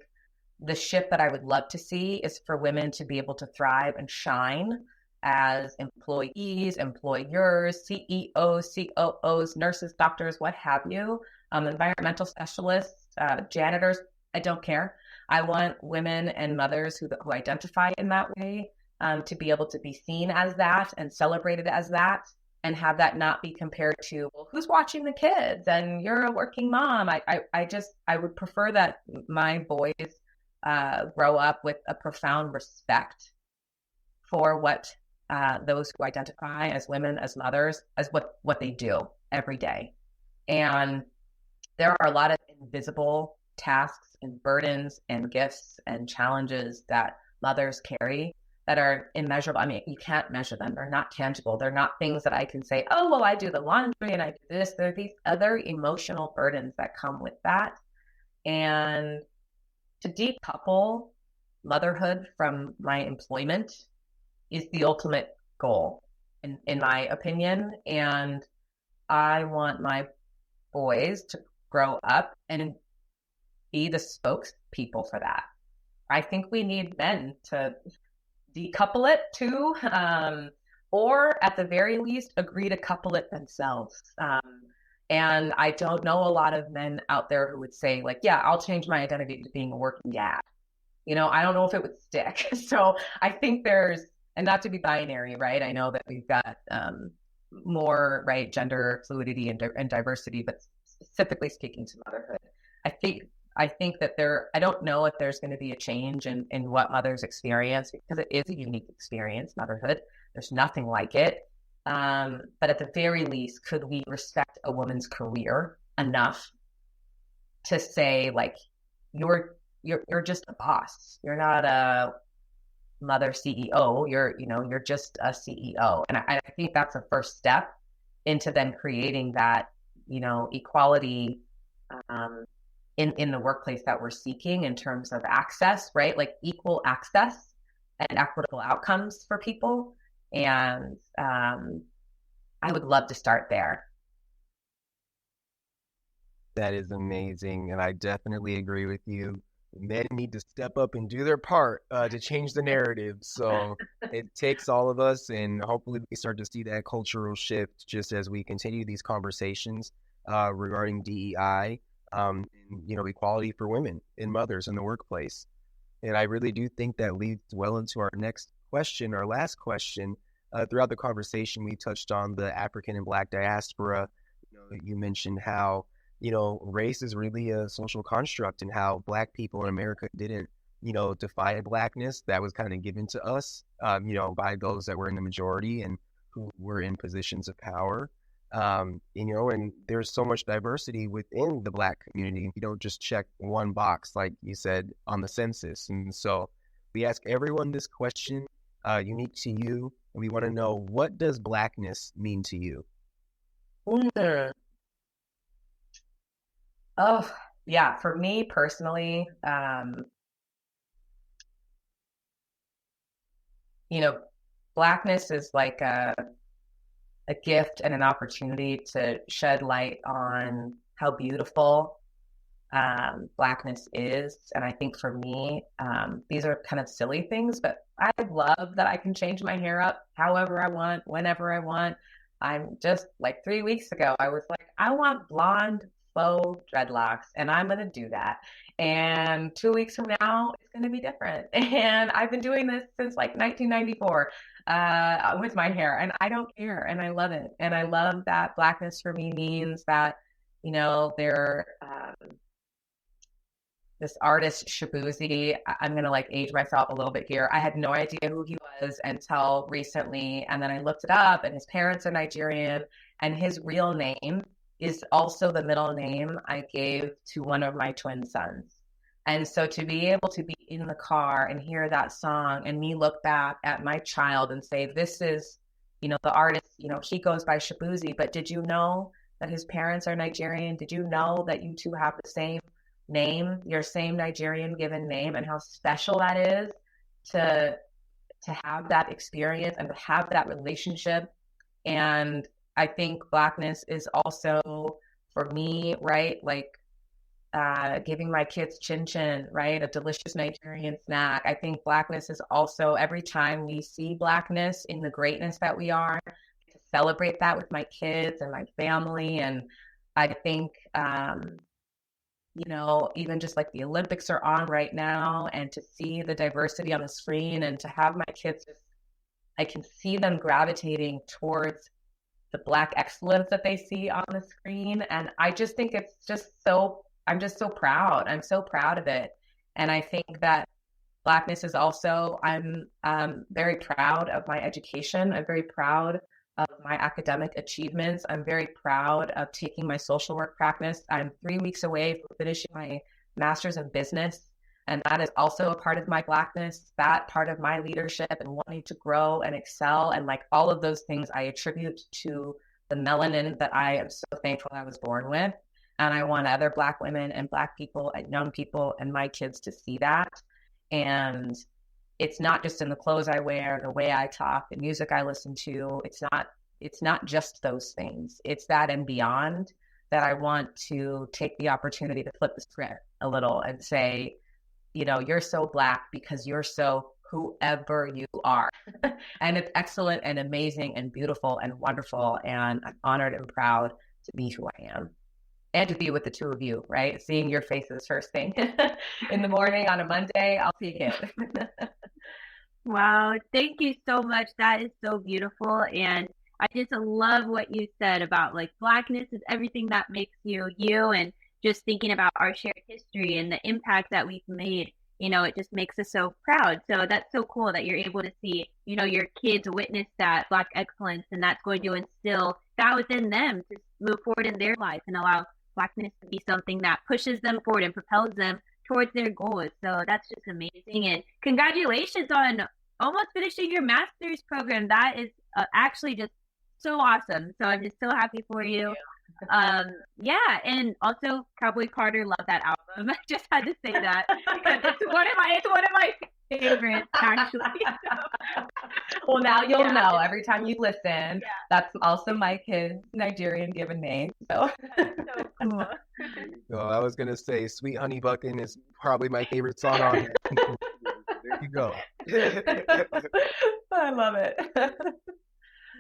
the shift that I would love to see is for women to be able to thrive and shine as employees, employers, CEOs, COOs, nurses, doctors, what have you, environmental specialists, janitors. I don't care. I want women and mothers who identify in that way to be able to be seen as that and celebrated as that, and have that not be compared to, well, who's watching the kids and you're a working mom. I would prefer that my boys grow up with a profound respect for what those who identify as women, as mothers, as what they do every day. And there are a lot of invisible tasks and burdens and gifts and challenges that mothers carry that are immeasurable. I mean, you can't measure them. They're not tangible. They're not things that I can say, oh, well, I do the laundry and I do this. There are these other emotional burdens that come with that. And to decouple motherhood from my employment is the ultimate goal, in my opinion. And I want my boys to grow up and be the spokespeople for that. I think we need men to decouple it too, or at the very least, agree to couple it themselves. And I don't know a lot of men out there who would say, like, yeah, I'll change my identity to being a working dad. I don't know if it would stick. So I think and not to be binary, right? I know that we've got more, right, gender fluidity and diversity, but specifically speaking to motherhood, I think that I don't know if there's going to be a change in what mothers experience, because it is a unique experience, motherhood. There's nothing like it. But at the very least, could we respect a woman's career enough to say, like, you're just a boss. You're not a mother CEO. You're just a CEO. And I think that's a first step into then creating that, equality in the workplace that we're seeking in terms of access, right? Like equal access and equitable outcomes for people. And I would love to start there. That is amazing. And I definitely agree with you. Men need to step up and do their part to change the narrative. So it takes all of us, and hopefully we start to see that cultural shift just as we continue these conversations regarding DEI, and, equality for women and mothers in the workplace. And I really do think that leads well into our next question, our last question. Throughout the conversation, we touched on the African and Black diaspora. You mentioned how race is really a social construct, and how Black people in America didn't, define Blackness. That was kind of given to us, by those that were in the majority and who were in positions of power. And there's so much diversity within the Black community. You don't just check one box, like you said, on the census. And so we ask everyone this question, unique to you, and we want to know, what does Blackness mean to you? Oh, yeah. For me personally, Blackness is like a gift and an opportunity to shed light on how beautiful Blackness is. And I think for me, these are kind of silly things, but I love that I can change my hair up however I want, whenever I want. I'm just like 3 weeks ago, I was like, I want blonde faux dreadlocks, and I'm going to do that. And 2 weeks from now, it's going to be different. And I've been doing this since like 1994 with my hair, and I don't care. And I love it. And I love that Blackness for me means that, they're this artist Shabuzi. I'm gonna like age myself a little bit here. I had no idea who he was until recently, and then I looked it up, and his parents are Nigerian, and his real name is also the middle name I gave to one of my twin sons. And so to be able to be in the car and hear that song and me look back at my child and say, this is, the artist, he goes by Shabuzi, but did you know that his parents are Nigerian? Did you know that you two have the same name, your same Nigerian given name, and how special that is to have that experience and to have that relationship? And I think Blackness is also for me, right? Like giving my kids chin chin, right? A delicious Nigerian snack. I think Blackness is also every time we see Blackness in the greatness that we are, to celebrate that with my kids and my family. And I think, even just like the Olympics are on right now, and to see the diversity on the screen and to have my kids, I can see them gravitating towards the Black excellence that they see on the screen. And I just think it's just I'm just so proud. I'm so proud of it. And I think that Blackness is also, I'm very proud of my education. I'm very proud of my academic achievements. I'm very proud of taking my social work practice. I'm 3 weeks away from finishing my master's in business. And that is also a part of my Blackness, that part of my leadership and wanting to grow and excel. And like all of those things I attribute to the melanin that I am so thankful I was born with. And I want other Black women and Black people and young people and my kids to see that. And it's not just in the clothes I wear, the way I talk, the music I listen to. It's not just those things. It's that and beyond that I want to take the opportunity to flip the script a little and say, you're so Black because you're so whoever you are. And it's excellent and amazing and beautiful and wonderful. And I'm honored and proud to be who I am. And to be with the two of you, right? Seeing your faces first thing in the morning on a Monday, I'll take it. Wow. Thank you so much. That is so beautiful. And I just love what you said about like Blackness is everything that makes you you, and just thinking about our shared history and the impact that we've made. It just makes us so proud. So that's so cool that you're able to see, your kids witness that Black excellence, and that's going to instill that within them to move forward in their life and allow Blackness to be something that pushes them forward and propels them towards their goals. So that's just amazing. And congratulations on almost finishing your master's program. That is actually just so awesome. So I'm just so happy for you. Yeah, and also Cowboy Carter, love that album. I just had to say that because it's one of my favorites actually. Well, now you'll know every time you listen. That's also my kid's Nigerian given name. So that's so cool. Well, I was gonna say Sweet Honey Buckin' is probably my favorite song on it. There you go. I love it.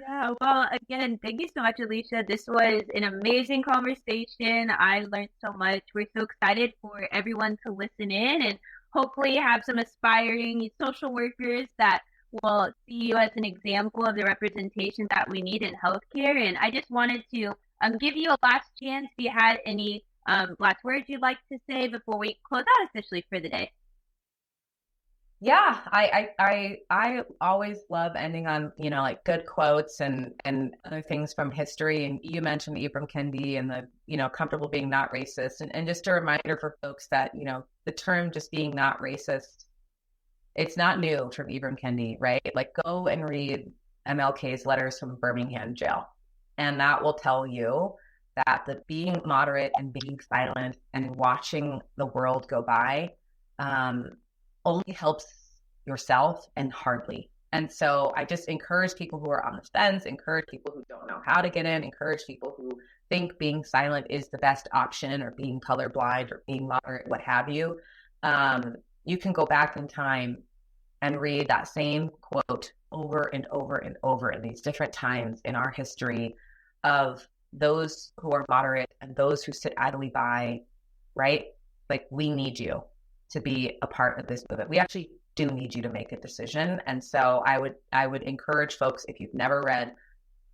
Yeah, well, again, thank you so much, Alicia. This was an amazing conversation. I learned so much. We're so excited for everyone to listen in and hopefully have some aspiring social workers that will see you as an example of the representation that we need in healthcare. And I just wanted to give you a last chance if you had any last words you'd like to say before we close out officially for the day. Yeah, I always love ending on, like good quotes and other things from history. And you mentioned Ibram Kendi and the, comfortable being not racist. And just a reminder for folks that, the term just being not racist, it's not new from Ibram Kendi, right? Like go and read MLK's letters from Birmingham jail. And that will tell you that the being moderate and being silent and watching the world go by, only helps yourself and hardly And so I just encourage people who are on the fence, encourage people who don't know how to get in, encourage people who think being silent is the best option, or being colorblind, or being moderate, what have you. You can go back in time and read that same quote over and over and over in these different times in our history of those who are moderate and those who sit idly by, right? Like, we need you to be a part of this movement. We actually do need you to make a decision. And so I would encourage folks, if you've never read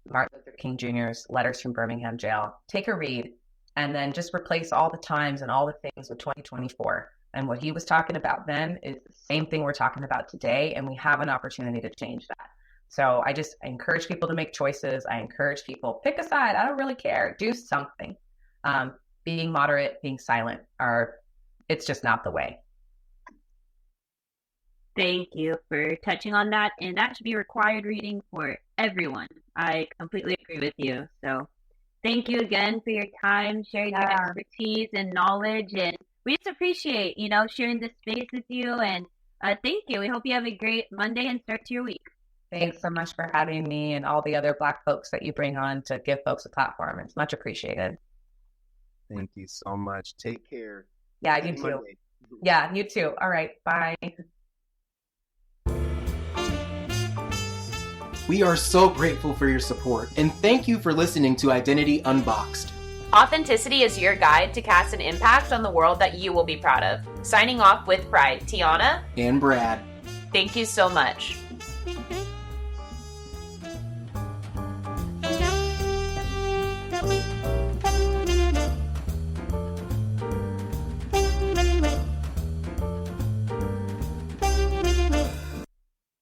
Martin Luther King Jr.'s Letters from Birmingham Jail, take a read, and then just replace all the times and all the things with 2024. And what he was talking about then is the same thing we're talking about today, and we have an opportunity to change that. So I encourage people to make choices. I encourage people, pick a side. I don't really care. Do something. Being moderate, being silent, it's just not the way. Thank you for touching on that. And that should be required reading for everyone. I completely agree with you. So thank you again for your time, sharing your expertise and knowledge. And we just appreciate, sharing this space with you. And thank you. We hope you have a great Monday and start to your week. Thanks so much for having me and all the other Black folks that you bring on to give folks a platform. It's much appreciated. Thank you so much. Take care. Yeah, you too. Yeah, you too. All right. Bye. We are so grateful for your support, and thank you for listening to Identity Unboxed. Authenticity is your guide to cast an impact on the world that you will be proud of. Signing off with pride, Tiana and Brad. Thank you so much.